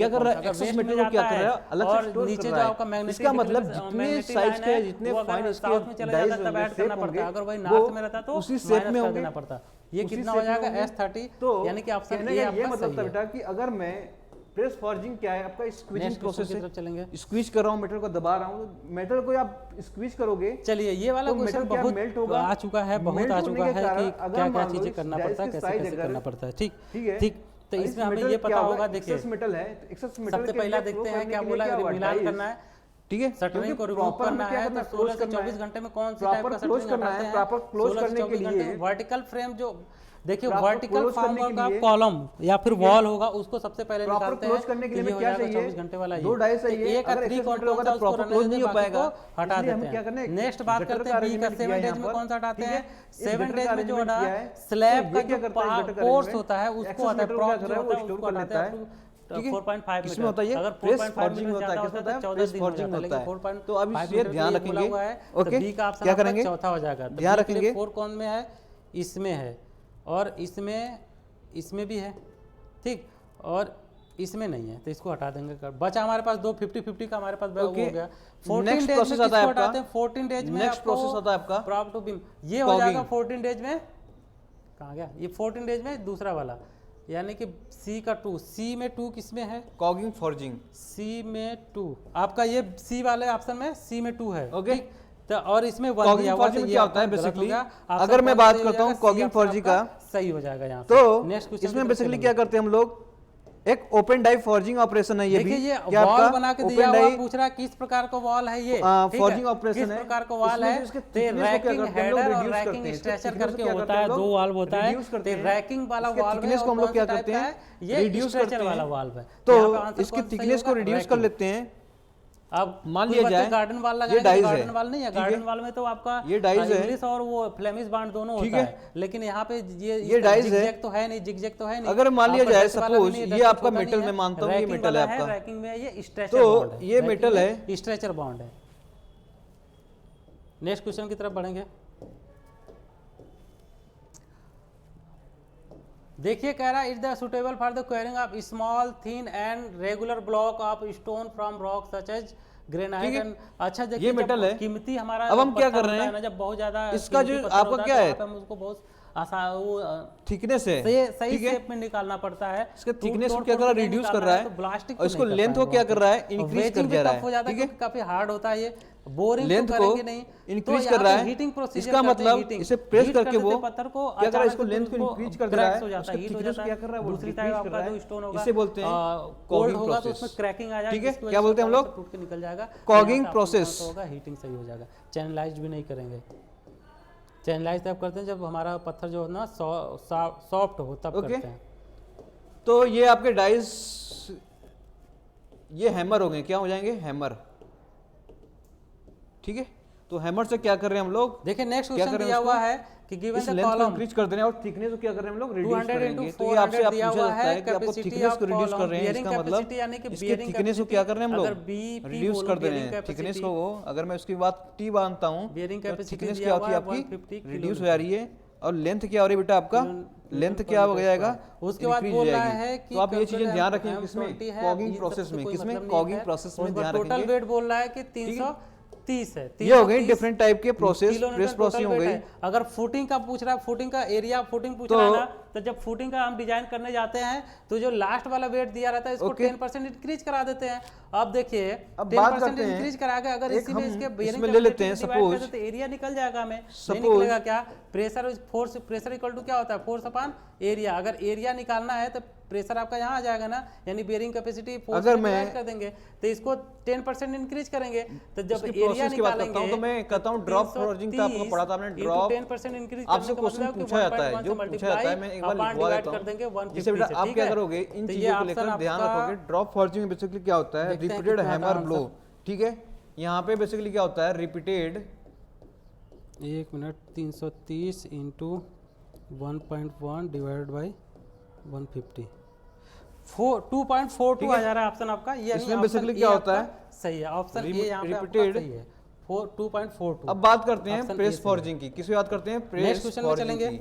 कर रहा है, एक्सेस मेटल को क्या कर रहा है, अलग से स्टोर नीचे कर जो रहा आपका है। मैग्नेटिक, इसका मतलब जितने साइज के, जितने फाइन इसके डाइज तब ऐड करना पड़ता है। अगर वही नॉर्थ में रहता तो उसी शेप में होना पड़ता। ये कितना हो जाएगा S30, तो यानी कि ऑप्शन ए ये आपका मतलब सही है। बेटा कि अगर मैं प्रेस फॉर्जिंग क्या है आपका? स्क्वीजिंग प्रोसेस की तरफ चलेंगे। स्क्वीज कर रहा हूँ मेटल को, दबा रहा हूँ, मेटल को आप स्क्वीज करोगे। चलिए ये वाला क्वेश्चन बहुत मेल्ट होगा, आ चुका है, बहुत आ चुका है कि क्या क्या चीजें करना पड़ता है, कैसे कैसे करना पड़ता है। ठीक है, ठीक। तो इसमें हमें ये पता होगा, देखिए मेटल है, सबसे पहला देखते हैं क्या बोला, मिलान करना है, ठीक है, शटरिंग को रिमूव करना है। तो 16 से 24 घंटे में कौन सी टाइप का शटरिंग हटाते हैं? प्रॉपर क्लोज करने के लिए वर्टिकल फ्रेम जो देखिए वर्टिकल फॉर्म का कॉलम या फिर वॉल होगा उसको सबसे पहले निकालते हैं। क्लोज करने के लिए क्या चाहिए? 24 घंटे वाला दो डाई चाहिए। एक का 3 क्वार्टर होगा तो प्रॉपर क्लोज नहीं हो पाएगा, हटा देते हैं। नेक्स्ट बात करते हैं बी का 7 डेज में कौन सा हटाते हैं? 7 डेज में जो हटा स्लैब का जो कोर्स होता है उसको हटाते हैं, प्रॉप जो होता है उसको हटाते हैं। 4.5 इसमें होता है प्रेस फॉर्जिंग होता है, किसमें होता है? प्रेस फॉर्जिंग होता है। तो अब ये ध्यान रखेंगे। ओके, क्या करेंगे? चौथा हो जाएगा, ध्यान रखेंगे। 4 कौन में है? इसमें है, और इसमें भी है, ठीक, और इसमें नहीं है, तो इसको हटा देंगे। बचा हमारे पास 2 50-50 का हमारे पास हो गया। 14 डेज में किसको हटाते हैं? 14 डेज में नेक्स्ट प्रोसेस होता है आपका प्रॉप टू बीम, ये हो जाएगा 14 डेज में। कहाँ गया ये 14 डेज में? दूसरा वाला यानी कि सी का 2, सी में 2 किस में है? कॉगिंग फॉर्जिंग, सी में 2 आपका, ये सी वाले ऑप्शन में सी में 2 है। ओके, तो और इसमें 1 दिया हुआ है। क्या होता है बेसिकली? अगर मैं बात करता हूँ कॉगिंग फॉर्जिंग का, सही हो जाएगा यहाँ तो नेक्स्ट क्वेश्चन इसमें बेसिकली क्या करते हैं हम लोग? एक ओपन डाई फॉर्जिंग ऑपरेशन है ये भी। ये वॉल बना के दिया हुआ, पूछ रहा है किस प्रकार का वॉल है ये, फॉर्जिंग ऑपरेशन है, किस प्रकार का वॉल है? रैकिंग हेडर और रैकिंग स्ट्रेचर करके होता है, 2 वाल्व होता है। तो रैकिंग वाला वाल्व है, को हम लोग क्या करते हैं? ये स्ट्रेचर वाला वाल्व है। तो इसकी थिकनेस को रिड्यूस कर लेते हैं। अब मान लिया जाए गार्डन वाल लगाएंगे, गार्डन वाल नहीं है, गार्डन वाल में तो आपका ये डाइज है, इंग्लिश और वो फ्लेमिश बांड दोनों होता है, लेकिन यहाँ पे ये डाइज है, तो है नहीं, जिगजैग तो है नहीं। अगर मान लिया जाए सपोज ये आपका मेटल, मैं मानता हूँ ये मेटल है आपका, रैकिंग में ये स्ट्रेचर बॉन्ड है, ये मेटल है, स्ट्रेचर बॉन्ड है। नेक्स्ट क्वेश्चन की तरफ बढ़ेंगे। देखिए कह रहा है is the suitable for the quarrying of small thin and regular block of stone from rock such as granite and. अच्छा देखिए ये मेटल है, कीमती हमारा। अब हम क्या कर रहे हैं ना, जब बहुत ज्यादा इसका जो आपका क्या है, हम उसको बहुत आसान वो थिकनेस है, सही शेप में निकालना पड़ता है। इसका थिकनेस को क्या कर रहा है? रिड्यूस कर रहा है, प्लास्टिक और इसको लेंथ को क्या कर रहा है? इंक्रीज कर जा रहा है, ठीक है, काफी हार्ड होता है ये, बोरिंग लेंथ को इंक्रीज कर रहा है। हीटिंग प्रोसीजर, इसका मतलब इसे प्रेस करके वो पत्थर को क्या कर रहा है? इसको लेंथ को इंक्रीज कर रहा है, उसका थिकनेस क्या कर रहा है? वो दूसरी साइड आपका जो स्टोन होगा इसे बोलते हैं कोल्ड होगा तो उसमें क्रैकिंग आ जाएगी, ठीक है, क्या बोलते हैं हम लोग? टूट के निकल जाएगा। कॉगिंग प्रोसेस होगा, हीटिंग सही हो जाएगा। चैनलाइज्ड भी नहीं करेंगे। चैनलाइज तब करते हैं जब हमारा पत्थर जो है ना सॉफ्ट हो तब करते हैं। तो ये आपके डाइस, ये हैमर हो गए, क्या हो जाएंगे? हैमर, ठीक है। तो हैमर से क्या कर रहे हैं हम लोग? देखिए नेक्स्ट क्वेश्चन दिया हुआ है कि गिवन द कॉलम इंक्रीज कर देना, और थिकनेस को क्या कर रहे हैं हम लोग? रिड्यूस करेंगे। तो ये आपसे पूछा जाता है कि आपको थिकनेस को रिड्यूस कर रहे हैं, इसका मतलब इसकी थिकनेस को क्या कर रहे हैं हम लोग? रिड्यूस कर दे रहे हैं थिकनेस को। वो अगर मैं उसकी बात टी मानता हूँ, थिकनेस क्या होती है आपकी? रिड्यूस हो जा रही है। और लेंथ क्या हो रही है बेटा आपका? लेंथ क्या हो जाएगा? उसके बाद बोल रहा है कि तो आप ये चीजें ध्यान रखें किसमें? कॉगिंग प्रोसेस में। किसमें? कॉगिंग प्रोसेस में ध्यान रखेंगे। टोटल वेट बोल रहा है कि 330 है। ये हो गई डिफरेंट टाइप के प्रोसेस, प्रेस प्रोसेसिंग हो गई। अगर फुटिंग का पूछ रहा है, फुटिंग का एरिया, फुटिंग पूछ रहा है ना, तो जब फुटिंग का हम डिजाइन करने जाते हैं तो जो लास्ट वाला वेट दिया रहता है इसको 10% इंक्रीज करा देते हैं। अब देखिए 10% इंक्रीज करा के अगर इसी में इसके बेयरिंग ले लेते हैं, सपोज तो एरिया निकल जाएगा हमें। नहीं निकलेगा क्या? Pressure force, pressure equal to क्या होता है? Force upon area. अगर एरिया निकालना है तो प्रेशर आपका यहाँ आ जाएगा ना, यानी बेयरिंग कैपेसिटी फोर्स अगर मैं कर देंगे तो इसको 10% इंक्रीज करेंगे। तो जब एरिया निकालेंगे तो मैं कहता हूँ ड्रॉप फॉर्जिंग का आपको पढ़ा था हमने, ड्रॉप 10% इंक्रीज आपसे क्वेश्चन पूछा जाता है, जो पूछा जाता है मैं एक बार लिखवा देता हूं। जैसे बेटा आप क्या करोगे, इन चीजों को लेकर ध्यान रखोगे। ड्रॉप फॉर्जिंग में बेसिकली क्या होता है? रिपीटेड हैमर ब्लो, ठीक है। यहाँ पे बेसिकली क्या होता है? Repeated 1 minute 330 into 1.1 divided by 150 2.42 आ जा रहा है ऑप्शन आपका। ये इसमें बेसिकली क्या होता है? सही है ऑप्शन ए, यहाँ पे रिपीटेड सही है 2.42। अब बात करते हैं प्रेस फॉर्जिंग की। किसकी बात करते हैं? प्रेस फॉर्जिंग की।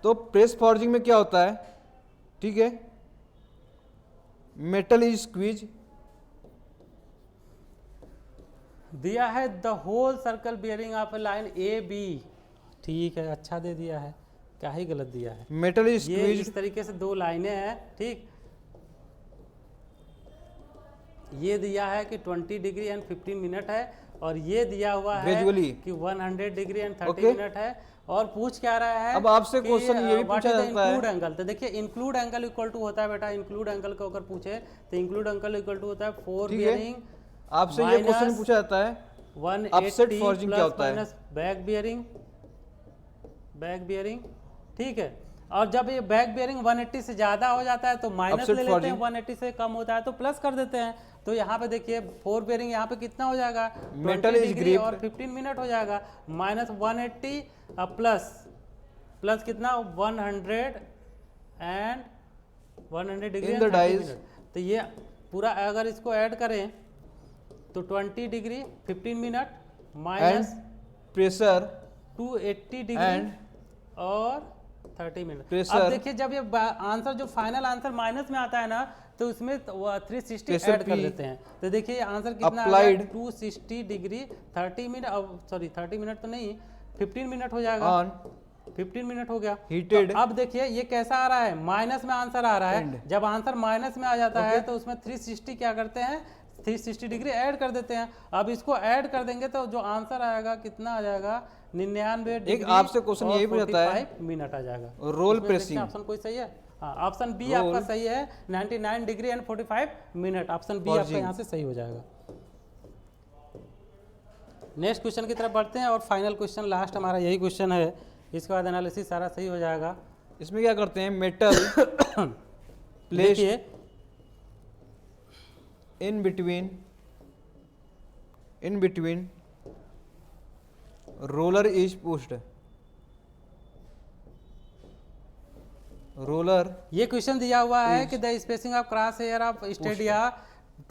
तो प्रेस फॉर्जिंग में क्या होता है? ठीक है, मेटल इज स्क्वीज, दिया है the whole circle bearing of line A B, ठीक है, अच्छा दे दिया है। क्या ही गलत दिया है। मेटल इज ये स्क्वीज्ड, इस तरीके से दो लाइनें हैं, ठीक। ये दिया है कि 20 डिग्री एंड 15 मिनट है, और ये दिया हुआ है Gradually. कि 100 डिग्री एंड 30 Okay. मिनट है। और पूछ क्या रहा है, अब आपसे क्वेश्चन ये भी पूछा जाता है, इंक्लूड एंगल। तो देखिए इंक्लूड एंगल इक्वल टू होता है बेटा, इंक्लूड एंगल को अगर पूछे तो इंक्लूड एंगल इक्वल टू होता है 4 बियरिंग आपसे ये क्वेश्चन पूछा जाता है 180 forging क्या होता है? माइनस बैक बियरिंग, ठीक है। और जब ये बैक बियरिंग 180 से ज्यादा हो जाता है तो माइनस ले लेते हैं, 180 से कम होता है तो प्लस कर देते हैं। तो यहाँ पे देखिए 4 बियरिंग यहाँ पे कितना हो जाएगा, मेटल इज ग्रिप और 15 मिनट हो जाएगा, माइनस 180 प्लस कितना 100 डिग्री इन द डाइस। तो ये पूरा अगर इसको ऐड करें तो 20 degree 15 minute minus pressure 280 degree और 30 मिनट। प्रेशर। अब देखिए जब ये आंसर जो फाइनल आंसर माइनस में आता है ना तो उसमें 360 ऐड कर देते हैं। तो देखिए आंसर कितना आ गया, 260 डिग्री 30 मिनट, सॉरी 30 मिनट तो नहीं 15 मिनट हो जाएगा, 15 मिनट हो गया हीटेड। तो अब देखिए ये कैसा आ रहा है, माइनस में आंसर आ रहा है। जब आंसर माइनस में आ जाता है तो उसमें 360 क्या करते हैं, 360 डिग्री ऐड कर देते हैं। अब इसको ऐड कर देंगे तो जो आंसर आएगा कितना आ जाएगा, 99 डिग्री। एक आपसे क्वेश्चन यही पूछता है 45 मिनट आ जाएगा। Role pressing. ऑप्शन कोई सही है? हाँ, ऑप्शन बी आपका सही है, 99 degree and 45 minute. Option B आपका यहाँ से सही हो जाएगा। नेक्स्ट क्वेश्चन की तरफ बढ़ते हैं और फाइनल क्वेश्चन, लास्ट हमारा यही क्वेश्चन है। इसके बाद एनालिसिस सारा सही हो जाएगा। इसमें क्या करते हैं, metal placed in between roller is pushed, roller ये क्वेश्चन दिया हुआ है कि the spacing of cross hair of stadia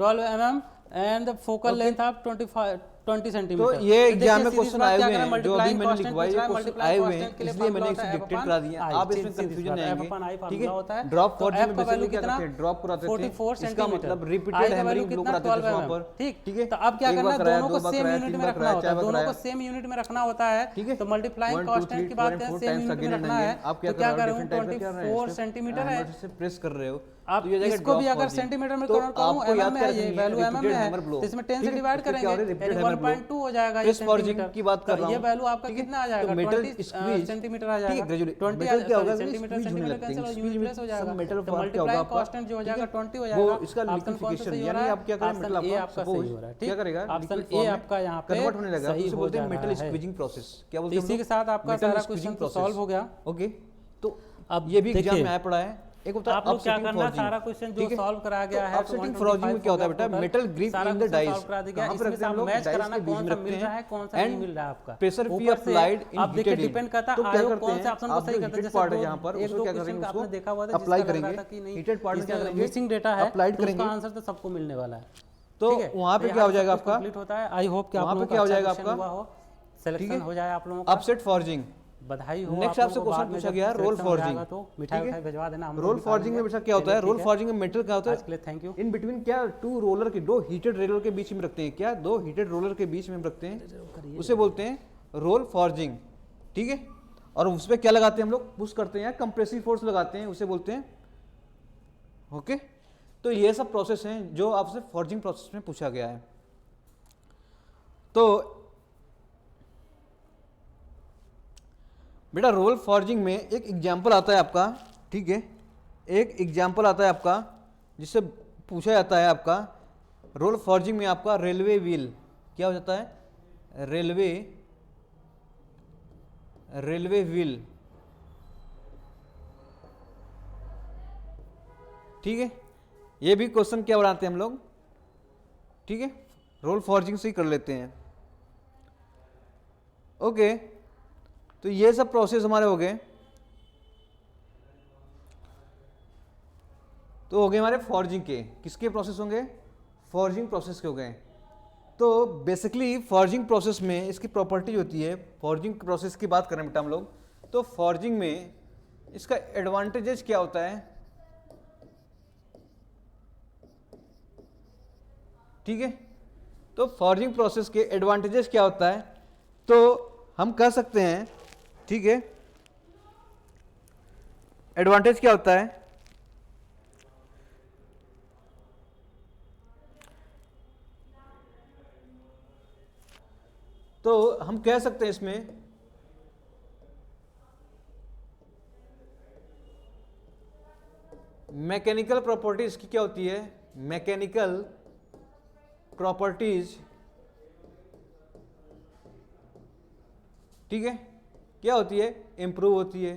12 mm and the focal length of 20 centimetre. तो ये एग्जाम में क्वेश्चन आए हुए हैं जो अभी मैंने लिखवाए, ये क्वेश्चन आए हुए हैं इसलिए मैंने इसे डिक्टेट करा दिया। आप इसमें कंफ्यूजन आएंगे, ठीक है। ड्रॉप फॉर्जिंग में बेसिकली क्या करते हैं, ड्रॉप कराते थे, इसका मतलब रिपीटेड हैमरिंग ब्लो कराते थे वहां पर, ठीक है। तो अब क्या करना है, दोनों को सेम यूनिट में रखना होता है, दोनों को सेम यूनिट में रखना होता है, ठीक है। तो मल्टीप्लाइंग कांस्टेंट की बात करें सेम यूनिट में रखना है। आप क्या कर रहे हो, 24 सेंटीमीटर है, प्रेस कर रहे हो। आप इसको भी अगर सेंटीमीटर में कन्वर्ट करूं, एमएम में है, ये वैल्यू एमएम में है, तो इसमें 10 से डिवाइड करेंगे यानी 1.2 हो जाएगा। ये सेंटीमीटर की बात कर रहा हूं, ये वैल्यू आपका कितना आ जाएगा, 20 सेंटीमीटर आ जाएगा। 20 क्या होगा, सेंटीमीटर कैंसिल हो, यूनिट प्लस हो जाएगा। मेटल तो मल्टीप्लाइंग कांस्टेंट जो हो जाएगा 20 हो जाएगा। इसका लिक्विफिकेशन यानी आप क्या करें, मेटल आपका सही हो रहा है, क्या करेगा, ऑप्शन ए आपका यहां पे कन्वर्ट होने लगा, सही उसे बोलते हैं मेटल स्क्वीजिंग प्रोसेस। क्या बोलते हैं, इसी के साथ आपका सारा क्वेश्चन तो सॉल्व हो गया। ओके, तो अब ये भी एग्जाम में आया पड़ा है। एक होता है आप लोग क्या करना, सारा क्वेश्चन जो सॉल्व करा गया है, ऑफसेटिंग फॉर्जिंग में क्या होता है बेटा, metal grip in the dice, कहां पर रखते हैं हम लोग, मैच कराना कौन सा मिल रहा है कौन सा नहीं मिल रहा है आपका। प्रेशर पी अप्लाइड इन आप देखिए डिपेंड करता है आयोग कौन से ऑप्शन को सही करता है। जैसे पार्ट है यहां पर उसको क्या करेंगे, उसको देखा हुआ था अप्लाई करेंगे। हीटेड पार्ट में क्या करेंगे, मिसिंग डेटा है, अप्लाइड करेंगे, आंसर तो सबको मिलने वाला है। तो वहां पे क्या हो जाएगा आपका, कंप्लीट होता है। आई होप कि आप लोगों को क्या हो जाएगा आपका, सिलेक्शन हो जाए आप लोगों का। अपसेट फॉर्जिंग, बधाई हो। नेक्स्ट आपसे क्वेश्चन पूछा गया है रोल फॉर्जिंग, तो मिठाई भिजवा देना। रोल फॉर्जिंग में बेटा क्या होता है, रोल फॉर्जिंग में मेटल क्या होता है, थैंक यू। इन बिटवीन क्या टू रोलर के, दो हीटेड रोलर के बीच में रखते हैं, क्या दो हीटेड रोलर के बीच में रखते हैं, उसे बोलते हैं रोल फॉर्जिंग, ठीक है। और उस पर क्या लगाते हैं हम लोग, पुश करते हैं, कंप्रेसिव फोर्स लगाते हैं, उसे बोलते हैं, ओके। तो ये सब प्रोसेस हैं जो आपसे फॉर्जिंग प्रोसेस में पूछा गया है। तो बेटा रोल फॉर्जिंग में एक एग्जाम्पल आता है आपका, ठीक है, एक एग्जाम्पल आता है आपका जिससे पूछा जाता है आपका रोल फॉर्जिंग में आपका रेलवे व्हील क्या हो जाता है, रेलवे व्हील, ठीक है। ये भी क्वेश्चन क्या बनाते हैं हम लोग, ठीक है, रोल फॉर्जिंग से ही कर लेते हैं, ओके। तो ये सब प्रोसेस हमारे हो गए, तो हो गए हमारे फॉर्जिंग के, किसके प्रोसेस होंगे, फॉर्जिंग प्रोसेस के हो गए। तो बेसिकली फॉर्जिंग प्रोसेस में इसकी प्रॉपर्टी होती है, फॉर्जिंग प्रोसेस की बात करें बेटा हम लोग, तो फॉर्जिंग में इसका एडवांटेजेस क्या होता है, ठीक है। तो फॉर्जिंग प्रोसेस के एडवांटेजेस क्या होता है, तो हम कह सकते हैं, ठीक है, एडवांटेज क्या होता है? तो हम कह सकते हैं इसमें मैकेनिकल प्रॉपर्टीज की क्या होती है? मैकेनिकल प्रॉपर्टीज, ठीक है, क्या होती है? इंप्रूव होती है।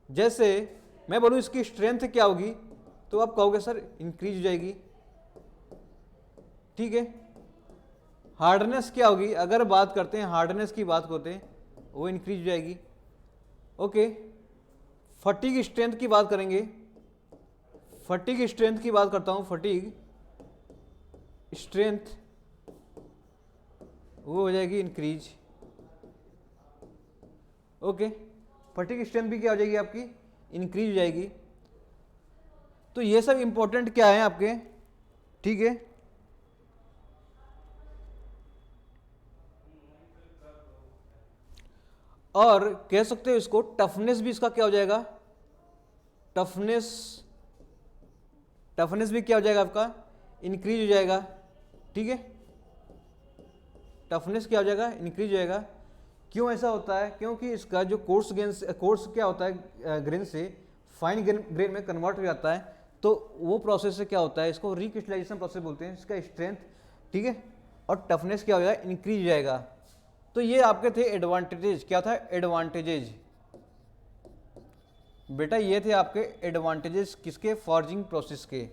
जैसे मैं बोलूं इसकी स्ट्रेंथ क्या होगी, तो आप कहोगे सर इंक्रीज हो जाएगी, ठीक है। हार्डनेस क्या होगी, अगर बात करते हैं हार्डनेस की बात करते हैं, वो इंक्रीज हो जाएगी, ओके। फटीग स्ट्रेंथ की बात करेंगे, फटीग स्ट्रेंथ की बात करता हूं, फटीग स्ट्रेंथ वो हो जाएगी इंक्रीज, ओके। फटीग स्ट्रेंथ भी क्या हो जाएगी आपकी? इंक्रीज हो जाएगी। तो ये सब इंपॉर्टेंट क्या है आपके, ठीक है। और कह सकते हो इसको टफनेस भी इसका क्या हो जाएगा? टफनेस, टफनेस भी क्या हो जाएगा आपका? इंक्रीज हो जाएगा, ठीक है। टफनेस क्या हो जाएगा? इंक्रीज हो जाएगा। क्यों ऐसा होता है? क्योंकि इसका जो कोर्स क्या होता है ग्रेन से फाइन ग्रेन में कन्वर्ट हो जाता है, तो वो प्रोसेस से क्या होता है, इसको रिक्रिस्टलाइजेशन प्रोसेस बोलते हैं। इसका स्ट्रेंथ, ठीक है, और टफनेस क्या हो जाएगा? इंक्रीज हो जाएगा। तो ये आपके थे एडवांटेजेस। क्या था? एडवांटेजेस। बेटा ये थे आपके एडवांटेजेस किसके? फॉर्जिंग प्रोसेस के,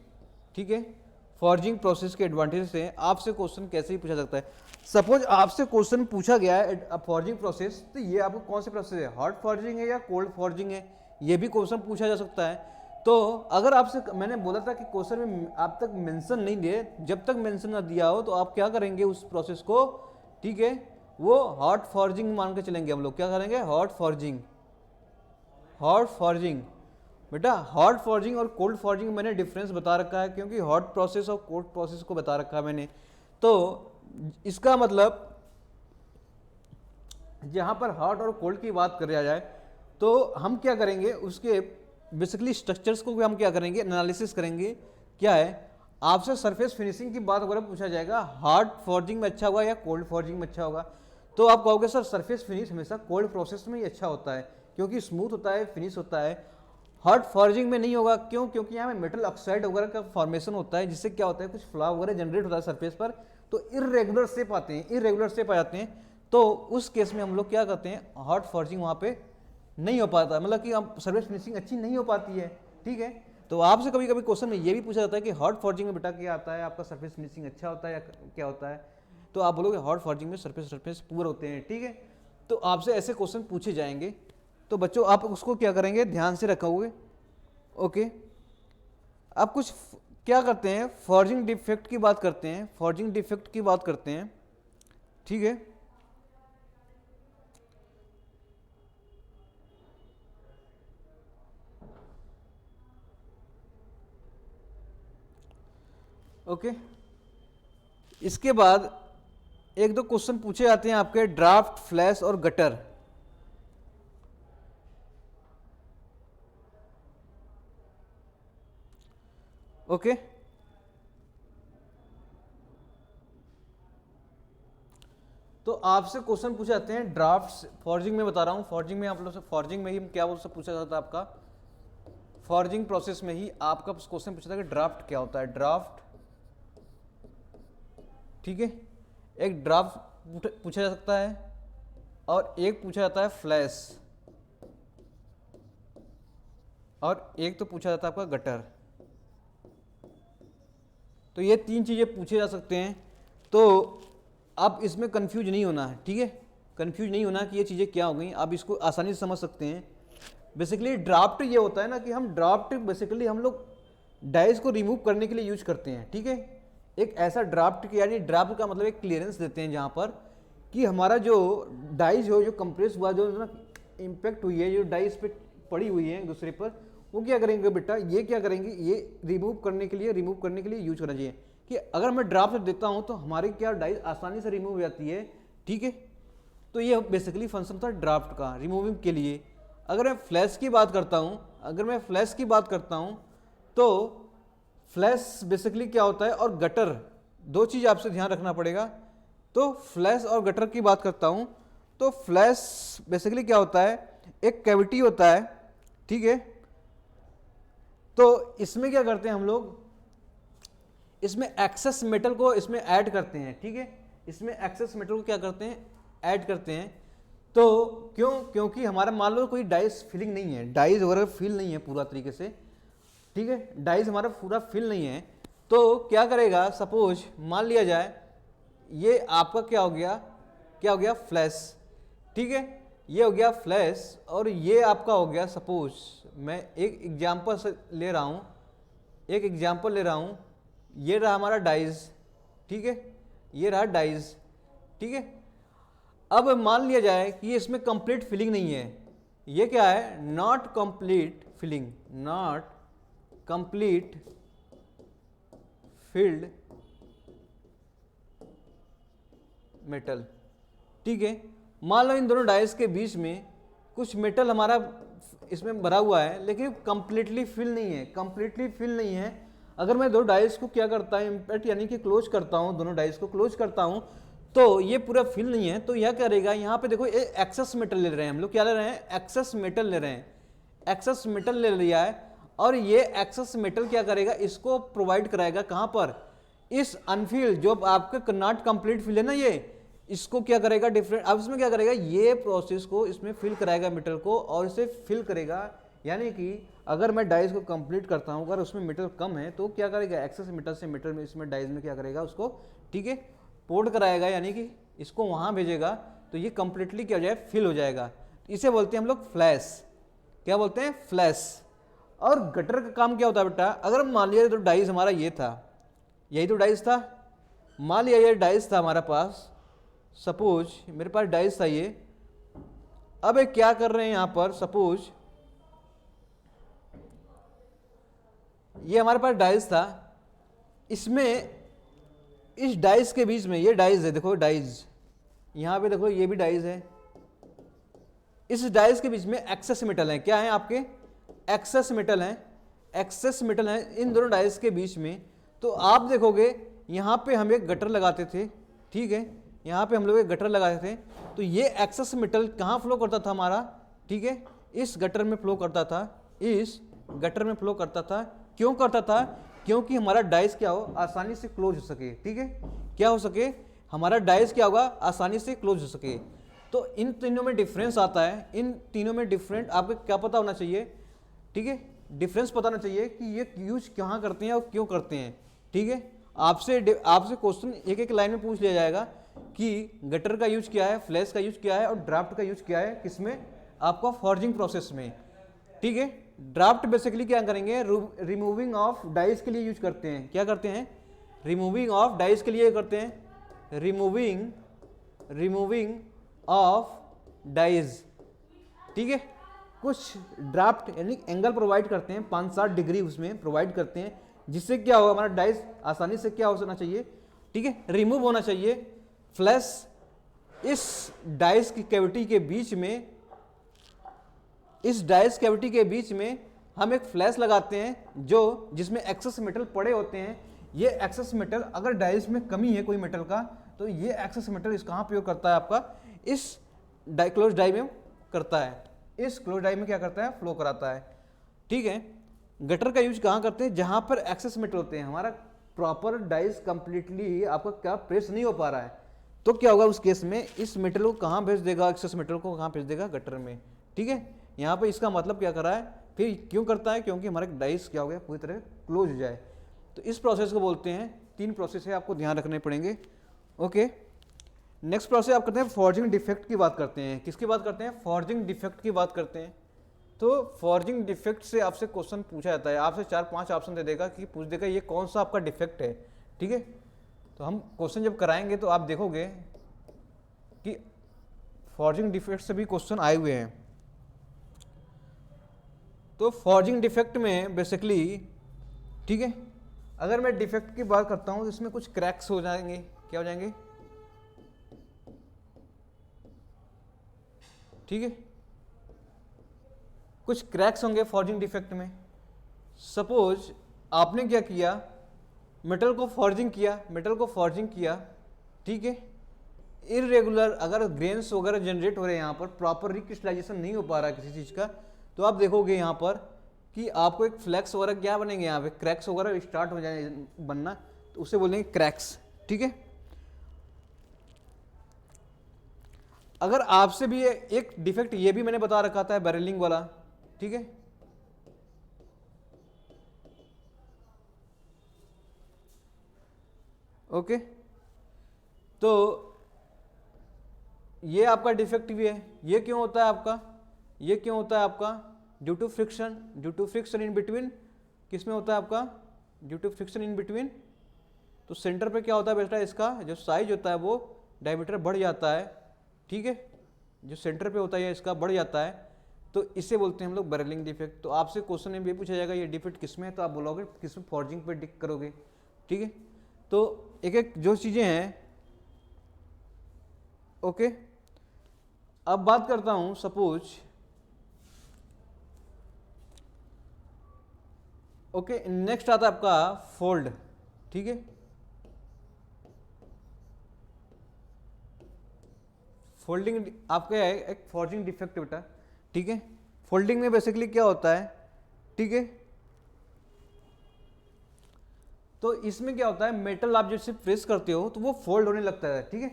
ठीक है। फॉर्जिंग प्रोसेस के एडवांटेजेस हैं। आपसे क्वेश्चन कैसे ही पूछा सकता है। सपोज आपसे क्वेश्चन पूछा गया है फॉर्जिंग प्रोसेस, तो ये आपको कौन से प्रोसेस है, हॉट फॉर्जिंग है या कोल्ड फॉर्जिंग है, ये भी क्वेश्चन पूछा जा सकता है। तो अगर आपसे, मैंने बोला था कि क्वेश्चन में आप तक मेंशन नहीं दिए, जब तक मेंशन ना दिया हो तो आप क्या करेंगे उस प्रोसेस को, ठीक है, वो हॉट फॉर्जिंग मान के चलेंगे हम लोग। क्या करेंगे? Hot forging. हॉट फॉर्जिंग बेटा, हॉट फॉर्जिंग और कोल्ड फॉर्जिंग मैंने डिफरेंस बता रखा है, क्योंकि हॉट प्रोसेस और कोल्ड प्रोसेस को बता रखा है मैंने। तो इसका मतलब जहां पर हॉट और कोल्ड की बात कर जाए तो हम क्या करेंगे, उसके बेसिकली स्ट्रक्चर्स को हम क्या करेंगे, एनालिसिस करेंगे। क्या है, आपसे सरफेस फिनिशिंग की बात वगैरह पूछा जाएगा, हॉट फॉर्जिंग में अच्छा होगा या कोल्ड फॉर्जिंग में अच्छा होगा, तो आप कहोगे सर सरफेस फिनिश हमेशा कोल्ड प्रोसेस में ही अच्छा होता है, क्योंकि स्मूथ होता है, फिनिश होता है। हॉट फॉर्जिंग में नहीं होगा, क्यों? क्योंकि यहाँ में मेटल ऑक्साइड वगैरह का फॉर्मेशन होता है, जिससे क्या होता है, कुछ फ्लाव वगैरह जनरेट होता है सरफेस पर, तो इरेगुलर शेप आते हैं, इरेगुलर शेप आ जाते हैं। तो उस केस में हम लोग क्या करते हैं, हॉट फॉर्जिंग वहाँ पे नहीं हो पाता, मतलब कि आप सरफेस फिनिशिंग अच्छी नहीं हो पाती है, ठीक है। तो आपसे कभी कभी क्वेश्चन में ये भी पूछा जाता है कि हॉट फॉर्जिंग में बेटा क्या आता है, आपका सरफेस फिनिशिंग अच्छा होता है या क्या होता है, तो आप बोलोगे हॉट फॉर्जिंग में सरफेस पूरे होते हैं, ठीक है। तो आपसे ऐसे क्वेश्चन पूछे जाएंगे, तो बच्चों आप उसको क्या करेंगे, ध्यान से रखोगे, ओके। अब कुछ क्या करते हैं, फॉर्जिंग डिफेक्ट की बात करते हैं, फॉर्जिंग डिफेक्ट की बात करते हैं, ठीक है। ओके, इसके बाद एक दो क्वेश्चन पूछे जाते हैं आपके ड्राफ्ट, फ्लैश और गटर। ओके, तो आपसे क्वेश्चन पूछे जाते हैं ड्राफ्ट, फॉर्जिंग में बता रहा हूं, फॉर्जिंग में आप लोग से, फॉर्जिंग में ही क्या बोल पूछा जाता है आपका, फॉर्जिंग प्रोसेस में ही आपका क्वेश्चन पूछा था कि ड्राफ्ट क्या होता है, ड्राफ्ट, ठीक है। एक ड्राफ्ट पूछा जा सकता है और एक पूछा जाता है फ्लैश, और एक तो पूछा जाता है आपका गटर। तो ये तीन चीजें पूछे जा सकते हैं, तो आप इसमें कंफ्यूज नहीं होना है, ठीक है, कंफ्यूज नहीं होना कि ये चीजें क्या हो गई, आप इसको आसानी से समझ सकते हैं। बेसिकली ड्राफ्ट ये होता है ना कि हम ड्राफ्ट बेसिकली हम लोग डाइस को रिमूव करने के लिए यूज करते हैं, ठीक है। एक ऐसा ड्राफ्ट, यानी ड्राफ्ट का मतलब एक क्लियरेंस देते हैं जहां पर कि हमारा जो डाइस हो, जो कंप्रेस हुआ, जो ना इम्पैक्ट हुई है, जो डाइस पे पड़ी हुई है दूसरे पर, वो क्या करेंगे बेटा, ये क्या करेंगे, ये रिमूव करने के लिए यूज करना चाहिए। कि अगर मैं ड्राफ्ट देता हूं तो हमारी क्या डाइस आसानी से रिमूव हो जाती है, ठीक है। तो ये बेसिकली फंक्शन था ड्राफ्ट का, रिमूविंग के लिए। अगर मैं फ्लैश की बात करता हूं, तो फ्लैश बेसिकली क्या होता है, और गटर, दो चीज आपसे ध्यान रखना पड़ेगा। तो फ्लैश और गटर की बात करता हूं, तो फ्लैश बेसिकली क्या होता है, एक कैविटी होता है, ठीक है। तो इसमें क्या करते हैं हम लोग, इसमें एक्सेस मेटल को इसमें ऐड करते हैं, ठीक है। इसमें एक्सेस मेटल को क्या करते हैं, ऐड करते हैं। तो क्योंकि हमारा मान लो कोई डाइस फिलिंग नहीं है, डाइस वगैरह फिल नहीं है पूरा तरीके से, ठीक है, डाइस हमारा पूरा फिल नहीं है, तो क्या करेगा, सपोज मान लिया जाए ये आपका क्या हो गया फ्लैश, ठीक है, ये हो गया फ्लैश, और ये आपका हो गया, सपोज मैं एक एग्जांपल से ले रहा हूं, ये रहा हमारा डाइस, ठीक है, ये रहा डाइस, ठीक है। अब मान लिया जाए कि इसमें कंप्लीट फिलिंग नहीं है, ये क्या है, not complete filling, not complete filled metal, ठीक है। मान लो इन दोनों डाइस के बीच में कुछ मेटल हमारा इसमें भरा हुआ है, लेकिन कंप्लीटली फिल नहीं है, अगर मैं दो डाइस को क्या करता है, इम्पैक्ट यानी कि क्लोज करता हूं, दोनों डाइस को क्लोज करता हूं, तो ये पूरा फिल नहीं है, तो यह करेगा, यहाँ पे देखो एक्सेस मेटल ले रहे हैं हम लोग, क्या ले रहे हैं, एक्सेस मेटल ले लिया है, और ये एक्सेस मेटल क्या करेगा, इसको प्रोवाइड कराएगा कहां पर, इस अनफिल, जो आपके नॉट कंप्लीट फिल है ना, ये इसको क्या करेगा डिफरेंट, अब इसमें क्या करेगा, ये प्रोसेस को इसमें फिल कराएगा मेटल को, और इसे फिल करेगा, यानी कि अगर मैं डाइस को कंप्लीट करता हूं, अगर उसमें मेटल कम है तो क्या करेगा, एक्सेस मेटल से मेटल में इसमें डाइस में क्या करेगा, उसको, ठीक है, पोर्ट कराएगा, यानी कि इसको वहां भेजेगा, तो ये कंप्लीटली क्या हो जाए, फिल हो जाएगा। इसे बोलते हैं हम लोग फ्लैश, क्या बोलते हैं, फ्लैश। और गटर का काम क्या होता है बेटा, अगर मान लिया तो डाइस हमारा ये था, यही तो डाइस था, मान लिया ये डाइस था हमारा पास, सपोज मेरे पास डाइस था ये, अब एक क्या कर रहे हैं यहां पर, सपोज ये हमारे पास डाइस था, इसमें इस डाइस के बीच में, ये डाइस है, देखो डाइस, यहां पे देखो ये भी डाइस है, इस डाइस के बीच में एक्सेस मेटल है, क्या है आपके, एक्सेस मेटल है इन दोनों डाइस के बीच में। तो आप देखोगे यहां पे हम एक गटर लगाते थे, ठीक है, यहां पे हम लोग एक गटर लगाते थे, तो ये एक्सेस मेटल कहां फ्लो करता था हमारा, ठीक है, इस गटर में फ्लो करता था, क्यों करता था, क्योंकि हमारा डाइस क्या हो, आसानी से क्लोज हो सके, ठीक है, क्या हो सके, हमारा डाइस क्या होगा, आसानी से क्लोज हो सके। तो इन तीनों में डिफरेंस आता है, इन तीनों में डिफरेंट आपको क्या पता होना चाहिए, ठीक है, डिफरेंस पता होना चाहिए कि ये यूज कहाँ करते हैं और क्यों करते हैं, ठीक है। आपसे क्वेश्चन एक एक लाइन में पूछ लिया जाएगा कि गटर का यूज क्या है, फ्लैश का यूज क्या है, और ड्राफ्ट का यूज क्या है, किसमें, आपका फॉर्जिंग प्रोसेस में, ठीक है। ड्राफ्ट बेसिकली क्या करेंगे, रिमूविंग ऑफ डाइस के लिए यूज करते हैं, क्या करते हैं, रिमूविंग ऑफ डाइस के लिए करते हैं, रिमूविंग ऑफ डाइस, ठीक है। कुछ ड्राफ्ट यानी एंगल प्रोवाइड करते हैं, 5-7 डिग्री उसमें प्रोवाइड करते हैं, जिससे क्या होगा, हमारा डाइस आसानी से क्या होना चाहिए, ठीक है, रिमूव होना चाहिए। फ्लैश इस डाइस की कैविटी के बीच में, हम एक फ्लैश लगाते हैं जो जिसमें एक्सेस मेटल पड़े होते हैं। ये एक्सेस मेटल, अगर डाइस में कमी है कोई मेटल का, तो ये एक्सेस मेटल इस कहाँ प्रयोग करता है, आपका इस क्लोज डाई में करता है, इस क्लोज डाई में क्या करता है, फ्लो कराता है, ठीक है। गटर का यूज कहाँ करते हैं, जहां पर एक्सेस मेटल होते हैं, हमारा प्रॉपर डाइस कंप्लीटली आपका क्या प्रेस नहीं हो पा रहा है, तो क्या होगा उस केस में, इस मेटल को कहाँ भेज देगा, एक्सेस मेटल को कहाँ भेज देगा, गटर में, ठीक है। यहाँ पे इसका मतलब क्या कर रहा है, फिर क्यों करता है, क्योंकि हमारा डाइस क्या हो गया, पूरी तरह क्लोज हो जाए। तो इस प्रोसेस को बोलते हैं, 3 प्रोसेस है, आपको ध्यान रखने पड़ेंगे, ओके। नेक्स्ट प्रोसेस आप करते हैं, फॉर्जिंग डिफेक्ट की बात करते हैं, किसकी बात करते हैं, फॉर्जिंग डिफेक्ट की बात करते हैं। तो फॉर्जिंग डिफेक्ट से आपसे क्वेश्चन पूछा जाता है, आपसे 4-5 ऑप्शन दे देगा कि पूछ देगा ये कौन सा आपका डिफेक्ट है, ठीक है। तो हम क्वेश्चन जब कराएंगे तो आप देखोगे कि फॉर्जिंग डिफेक्ट से भी क्वेश्चन आए हुए हैं। तो फॉर्जिंग डिफेक्ट में बेसिकली, ठीक है, अगर मैं डिफेक्ट की बात करता हूं तो इसमें कुछ क्रैक्स हो जाएंगे, क्या हो जाएंगे, ठीक है, कुछ क्रैक्स होंगे फॉर्जिंग डिफेक्ट में। सपोज आपने क्या किया, मेटल को फॉर्जिंग किया, ठीक है, इरेगुलर अगर ग्रेन्स वगैरह जनरेट हो रहे हैं, यहाँ पर प्रॉपर रिक्रिस्टलाइजेशन नहीं हो पा रहा है किसी चीज़ का, तो आप देखोगे यहाँ पर कि आपको एक फ्लैक्स वगैरह क्या बनेंगे, यहाँ पे क्रैक्स वगैरह स्टार्ट हो जाए बनना, तो उसे बोलेंगे क्रैक्स, ठीक है। अगर आपसे भी एक डिफेक्ट ये भी मैंने बता रखा था बैरलिंग वाला, ठीक है, ओके, तो ये आपका डिफेक्ट भी है। ये क्यों होता है आपका due to friction in between, किस में होता है आपका due to friction in between. तो सेंटर पे क्या होता है बेटा, इसका जो साइज होता है वो डायमीटर बढ़ जाता है, ठीक है, जो सेंटर पे होता है इसका बढ़ जाता है, तो इसे बोलते हैं हम लोग बैरलिंग डिफेक्ट। तो आपसे क्वेश्चन में ये पूछा जाएगा ये डिफेक्ट किस में है, तो आप बोलोगे किस में, फॉर्जिंग पे टिक करोगे, ठीक है। तो एक एक जो चीजें हैं, ओके। अब बात करता हूं, सपोज ओके, नेक्स्ट आता है आपका फोल्ड, ठीक है। फोल्डिंग आपका है एक फॉर्जिंग डिफेक्ट बेटा, ठीक है। फोल्डिंग में बेसिकली क्या होता है, ठीक है, तो इसमें क्या होता है, मेटल आप जैसे प्रेस करते हो तो वो फोल्ड होने लगता है, ठीक है।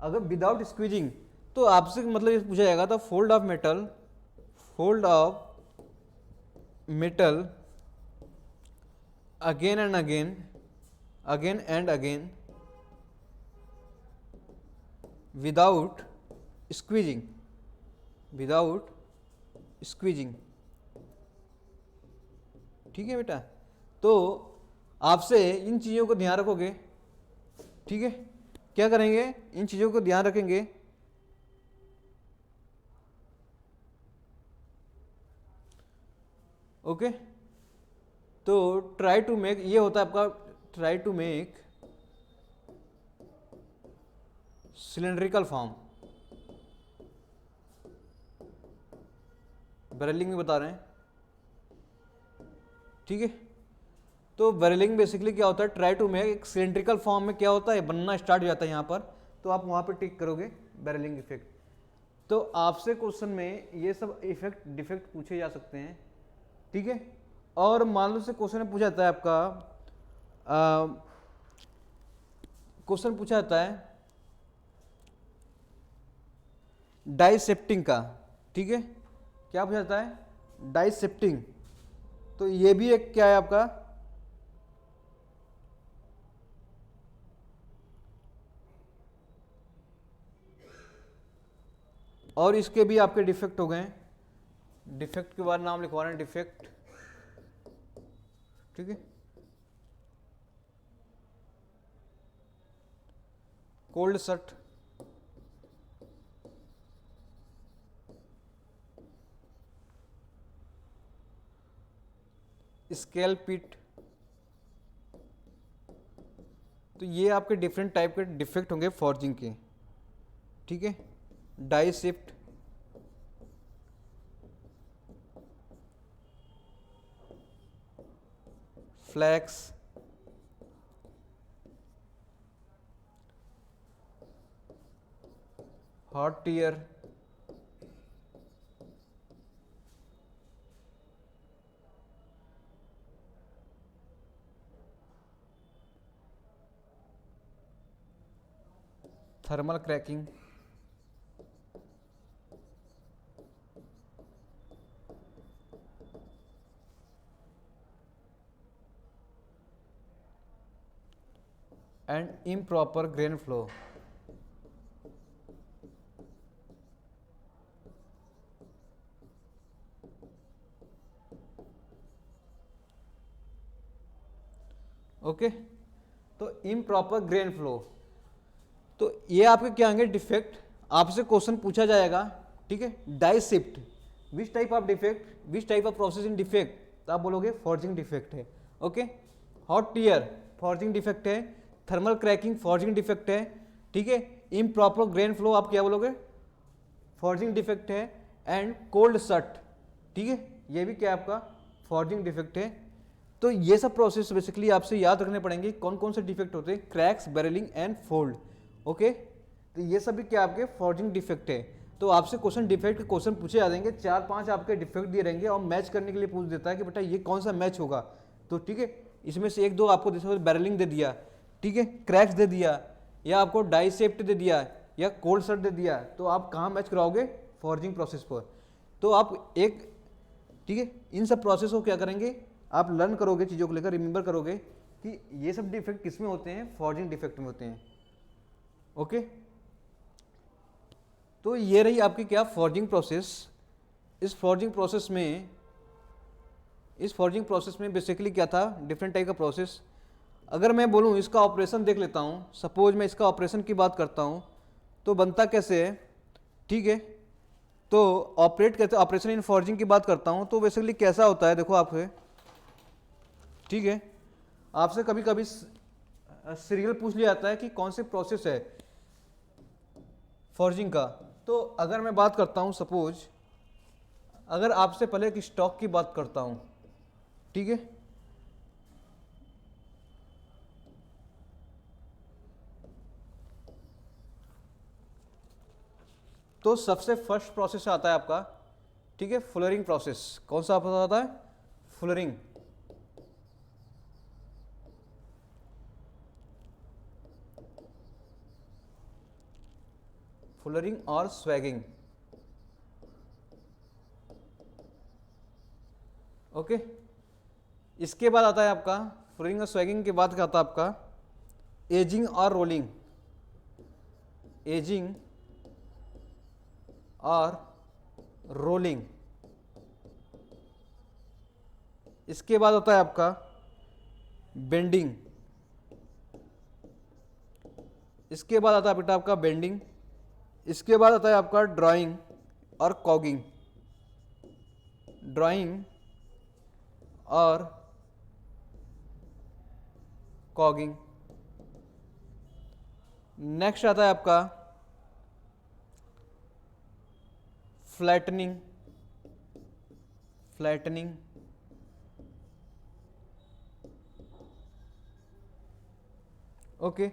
अगर विदाउट स्क्वीजिंग, तो आपसे मतलब ये पूछा जाएगा, तो fold of metal again and again without squeezing, ठीक है बेटा। तो आपसे इन चीज़ों को ध्यान रखोगे, ठीक है, क्या करेंगे, इन चीज़ों को ध्यान रखेंगे, ओके। तो ट्राई टू मेक, ये होता है आपका try to make cylindrical form, barreling में बता रहे हैं, ठीक है। तो बैरलिंग बेसिकली क्या होता है, ट्राई टू मेक एक सिलेंड्रिकल फॉर्म में क्या होता है, बनना स्टार्ट हो जाता है यहाँ पर, तो आप वहाँ पर टिक करोगे बैरलिंग इफेक्ट। तो आपसे क्वेश्चन में ये सब इफेक्ट डिफेक्ट पूछे जा सकते हैं, ठीक है। और मान लो से क्वेश्चन में पूछा जाता है आपका, क्वेश्चन पूछा जाता है डाइसेप्टिंग का, ठीक है, क्या पूछा जाता है, डाइसेप्टिंग। तो ये भी एक क्या है आपका, और इसके भी आपके डिफेक्ट हो गए, डिफेक्ट के बाद नाम लिखवा रहे हैं डिफेक्ट, ठीक है। कोल्ड सट, स्केल पिट, तो ये आपके डिफरेंट टाइप के डिफेक्ट होंगे फॉर्जिंग के, ठीक है। Die shift, flakes, hot tear, thermal cracking, and improper grain flow। Okay, तो improper grain flow, तो ये आपके क्या होंगे डिफेक्ट, आपसे क्वेश्चन पूछा जाएगा, ठीक है। Die shift, which type of defect, which type of process in defect, तो आप बोलोगे फॉर्जिंग डिफेक्ट है, okay. Hot tear forging defect है, थर्मल क्रैकिंग फॉर्जिंग डिफेक्ट है, ठीक है। इम्प्रॉपर ग्रेन फ्लो आप क्या बोलोगे, फॉर्जिंग डिफेक्ट है, एंड कोल्ड सट ठीक है, ये भी क्या है आपका फॉर्जिंग डिफेक्ट है। तो ये सब प्रोसेस बेसिकली आपसे याद रखने पड़ेंगे, कौन कौन से डिफेक्ट होते हैं, क्रैक्स, बैरलिंग एंड फोल्ड। ओके, तो ये सब भी क्या आपके फॉर्जिंग डिफेक्ट है। तो आपसे क्वेश्चन डिफेक्ट के क्वेश्चन पूछे जाएंगे, 4-5 आपके डिफेक्ट दिए रहेंगे और मैच करने के लिए पूछ देता है कि बेटा ये कौन सा मैच होगा। तो ठीक है, इसमें से 1-2 आपको जैसे बैरलिंग दे दिया, ठीक है, क्रैक्स दे दिया, या आपको डाइसेप्ट दे दिया, या कोल्ड शट दे दिया, तो आप कहाँ मैच कराओगे, फॉर्जिंग प्रोसेस पर। तो आप एक, ठीक है, इन सब प्रोसेस को क्या करेंगे, आप लर्न करोगे, चीज़ों को लेकर रिमेंबर करोगे कि ये सब डिफेक्ट किस में होते हैं, फॉर्जिंग डिफेक्ट में होते हैं। ओके, तो ये रही आपकी क्या फॉर्जिंग प्रोसेस। इस फॉर्जिंग प्रोसेस में बेसिकली क्या था, डिफरेंट टाइप का प्रोसेस। अगर मैं बोलूँ इसका ऑपरेशन देख लेता हूँ, सपोज मैं इसका ऑपरेशन की बात करता हूँ, तो बनता कैसे है, ठीक है। तो ऑपरेट करते, ऑपरेशन इन फॉर्जिंग की बात करता हूँ, तो बेसिकली कैसा होता है, देखो आपसे, ठीक है, आपसे कभी कभी सीरियल पूछ लिया जाता है कि कौन से प्रोसेस है फॉर्जिंग का। तो अगर मैं बात करता हूँ, सपोज अगर आपसे पहले एक स्टॉक की बात करता हूँ, ठीक है, तो सबसे फर्स्ट प्रोसेस आता है आपका, ठीक है, फुलरिंग प्रोसेस। कौन सा आपका आता है, फुलरिंग। फुलरिंग और स्वैगिंग। ओके, इसके बाद आता है आपका फुलरिंग और स्वैगिंग के बाद क्या आता है आपका, एजिंग और रोलिंग। एजिंग और रोलिंग। इसके बाद होता है आपका बेंडिंग। इसके बाद आता है बेटा आपका बेंडिंग। इसके बाद आता है आपका ड्राइंग और कॉगिंग। ड्राइंग और कॉगिंग। नेक्स्ट आता है आपका फ्लैटनिंग। फ्लैटनिंग। ओके,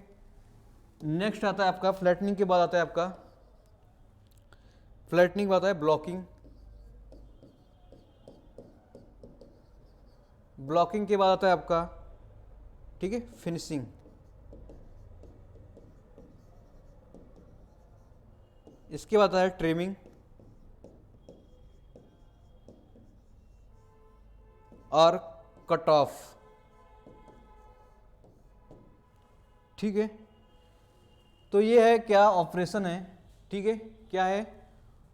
नेक्स्ट आता है आपका फ्लैटनिंग के बाद आता है आपका, फ्लैटनिंग आता है ब्लॉकिंग। ब्लॉकिंग के बाद आता है आपका, ठीक है, फिनिशिंग। इसके बाद आता है ट्रिमिंग और कट ऑफ। ठीक है, तो ये है क्या ऑपरेशन है, ठीक है, क्या है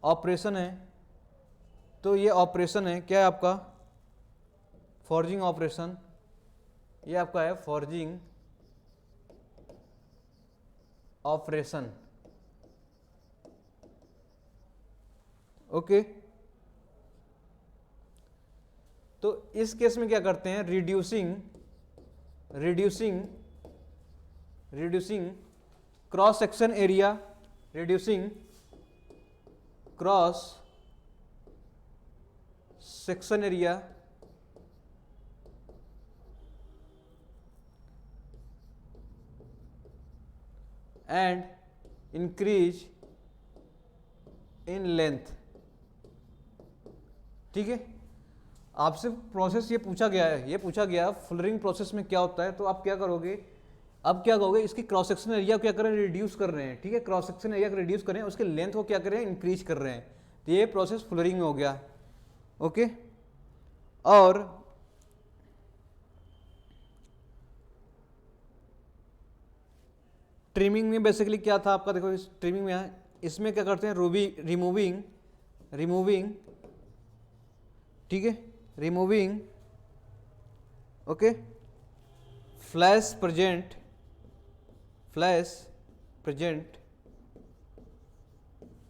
ऑपरेशन है। तो ये ऑपरेशन है, क्या है आपका फॉर्जिंग ऑपरेशन। ये आपका है फॉर्जिंग ऑपरेशन। ओके, तो इस केस में क्या करते हैं, reducing cross section area, reducing cross section area and increase in length. ठीक है, आपसे प्रोसेस ये पूछा गया है, ये पूछा गया फुलरिंग प्रोसेस में क्या होता है, तो आप क्या करोगे, अब क्या कहोगे, इसकी क्रॉस सेक्शन एरिया को क्या कर रहे हैं, रिड्यूस कर रहे हैं। ठीक है, क्रॉस सेक्शन एरिया को रिड्यूस कर रहे हैं, उसके लेंथ को क्या कर रहे हैं, इंक्रीज कर रहे हैं। तो ये प्रोसेस फुलरिंग में हो गया। ओके, और ट्रिमिंग में बेसिकली क्या था आपका, देखो इस ट्रिमिंग में, इसमें क्या करते हैं, रिमूविंग, ठीक है, removing, okay, flash present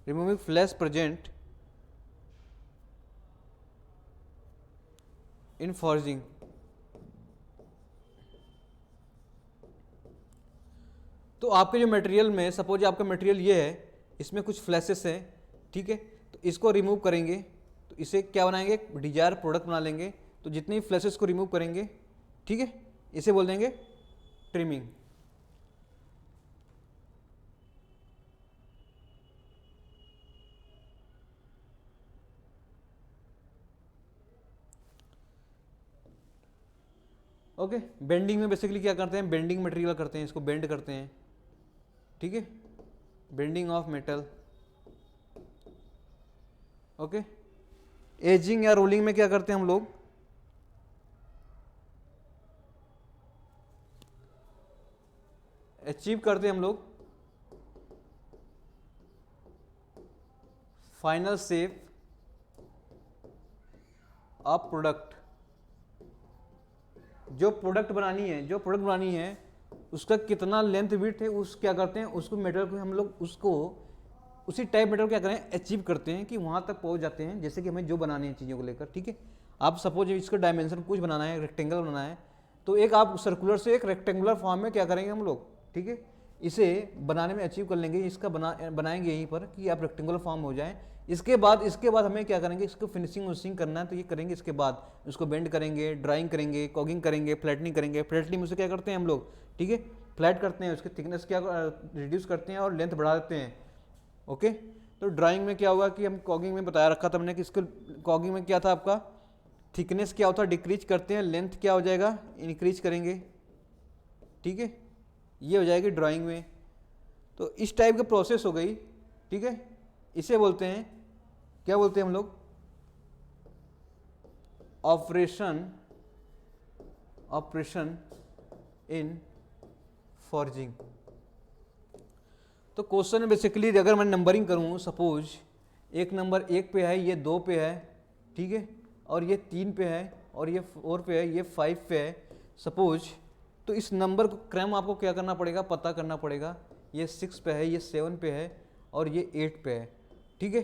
removing flash present in forging. तो आपके जो मटेरियल में, सपोज आपका मटेरियल ये है, इसमें कुछ फ्लैशेस हैं, ठीक है, तो इसको रिमूव करेंगे तो इसे क्या बनाएंगे, डिजायर प्रोडक्ट बना लेंगे। तो जितनी फ्लैशेस को रिमूव करेंगे, ठीक है, इसे बोल देंगे ट्रिमिंग। ओके, बेंडिंग में बेसिकली क्या करते हैं, बेंडिंग मटेरियल करते हैं, इसको बेंड करते हैं, ठीक है, bending of metal. Okay, ageing या रोलिंग में क्या करते हैं हम लोग, अचीव करते हैं हम लोग फाइनल शेप ऑफ प्रोडक्ट। जो प्रोडक्ट बनानी है उसका कितना लेंथ विड्थ है, उस क्या करते हैं, उसको मेटल को हम लोग उसको उसी टाइप मेटल क्या करें, अचीव करते हैं कि वहाँ तक पहुँच जाते हैं जैसे कि हमें जो बनानी है चीज़ों को लेकर, ठीक है। आप सपोज इसका डायमेंशन कुछ बनाना है, रेक्टेंगल बनाना है, तो एक आप सर्कुलर से एक रेक्टेंगुलर फॉर्म में क्या करेंगे हम लोग, ठीक है, इसे बनाने में अचीव कर लेंगे, इसका बनाएंगे यहीं पर कि आप रेक्टेंगुलर फॉर्म हो जाए। इसके बाद हमें क्या करेंगे, इसको फिनिशिंग करना है, तो ये करेंगे। इसके बाद इसको बेंड करेंगे, ड्राइंग करेंगे, कॉगिंग करेंगे, फ्लैटनिंग करेंगे। फ्लैटनिंग उसे क्या करते हैं हम लोग, ठीक है, फ्लैट करते हैं, उसकी थिकनेस क्या रिड्यूस करते हैं और लेंथ बढ़ा देते हैं। ओके, तो ड्राइंग में क्या होगा कि हम कॉगिंग में बताया रखा था हमने कि इसको कॉगिंग में क्या था आपका, थिकनेस क्या होता है डिक्रीज करते हैं, लेंथ क्या हो जाएगा इंक्रीज करेंगे, ठीक है, ये हो जाएगी ड्राइंग में। तो इस टाइप का प्रोसेस हो गई, ठीक है। इसे बोलते हैं, क्या बोलते हैं हम लोग, ऑपरेशन इन फॉर्जिंग। तो क्वेश्चन में बेसिकली अगर मैं नंबरिंग करूँ, सपोज एक नंबर 1 पे है, ये 2 पे है, ठीक है, और ये 3 पे है, और ये 4 पे है, ये 5 पे है सपोज, तो इस नंबर को क्रम आपको क्या करना पड़ेगा, पता करना पड़ेगा। ये 6 पे है, ये 7 पे है, और ये 8 पे है, ठीक है।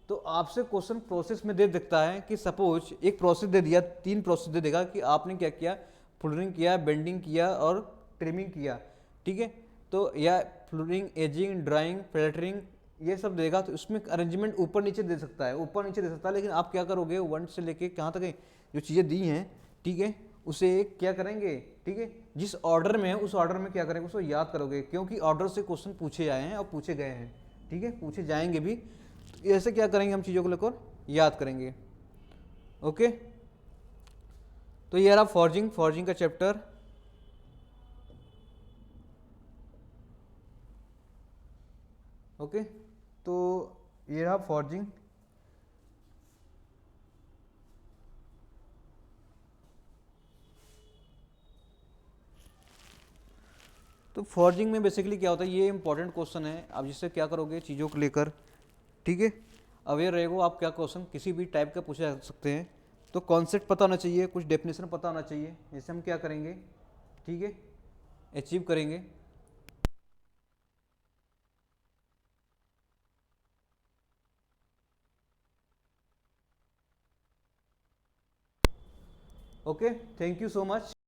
तो आपसे क्वेश्चन प्रोसेस में दे देता है कि सपोज एक प्रोसेस दे दिया, 3 प्रोसेस दे देगा कि आपने क्या किया, फ्लोरिंग किया, बेंडिंग किया और ट्रिमिंग किया, ठीक है। तो या फ्लोरिंग, एजिंग, ड्राइंग, फ्लैटरिंग, ये सब देगा। तो उसमें अरेंजमेंट ऊपर नीचे दे सकता है, ऊपर नीचे दे सकता है, लेकिन आप क्या करोगे, 1 से लेके कहाँ तक है जो चीज़ें दी हैं, ठीक है, उसे क्या करेंगे, ठीक है, जिस ऑर्डर में है उस ऑर्डर में क्या करेंगे, उसको याद करोगे, क्योंकि ऑर्डर से क्वेश्चन पूछे आए हैं और पूछे गए हैं, ठीक है, पूछे जाएंगे भी। तो ऐसे क्या करेंगे, हम चीज़ों को लेकर याद करेंगे। ओके, तो ये रहा फॉर्जिंग का चैप्टर। ओके, तो ये रहा फॉर्जिंग। तो फॉर्जिंग में बेसिकली क्या होता है, ये इंपॉर्टेंट क्वेश्चन है। आप जिससे क्या करोगे चीज़ों को लेकर, ठीक है, अवेयर रहेगा आप, क्या क्वेश्चन किसी भी टाइप का पूछे जा सकते हैं। तो कॉन्सेप्ट पता होना चाहिए, कुछ डेफिनेशन पता होना चाहिए, जैसे हम क्या करेंगे, ठीक है, अचीव करेंगे। Okay, thank you so much.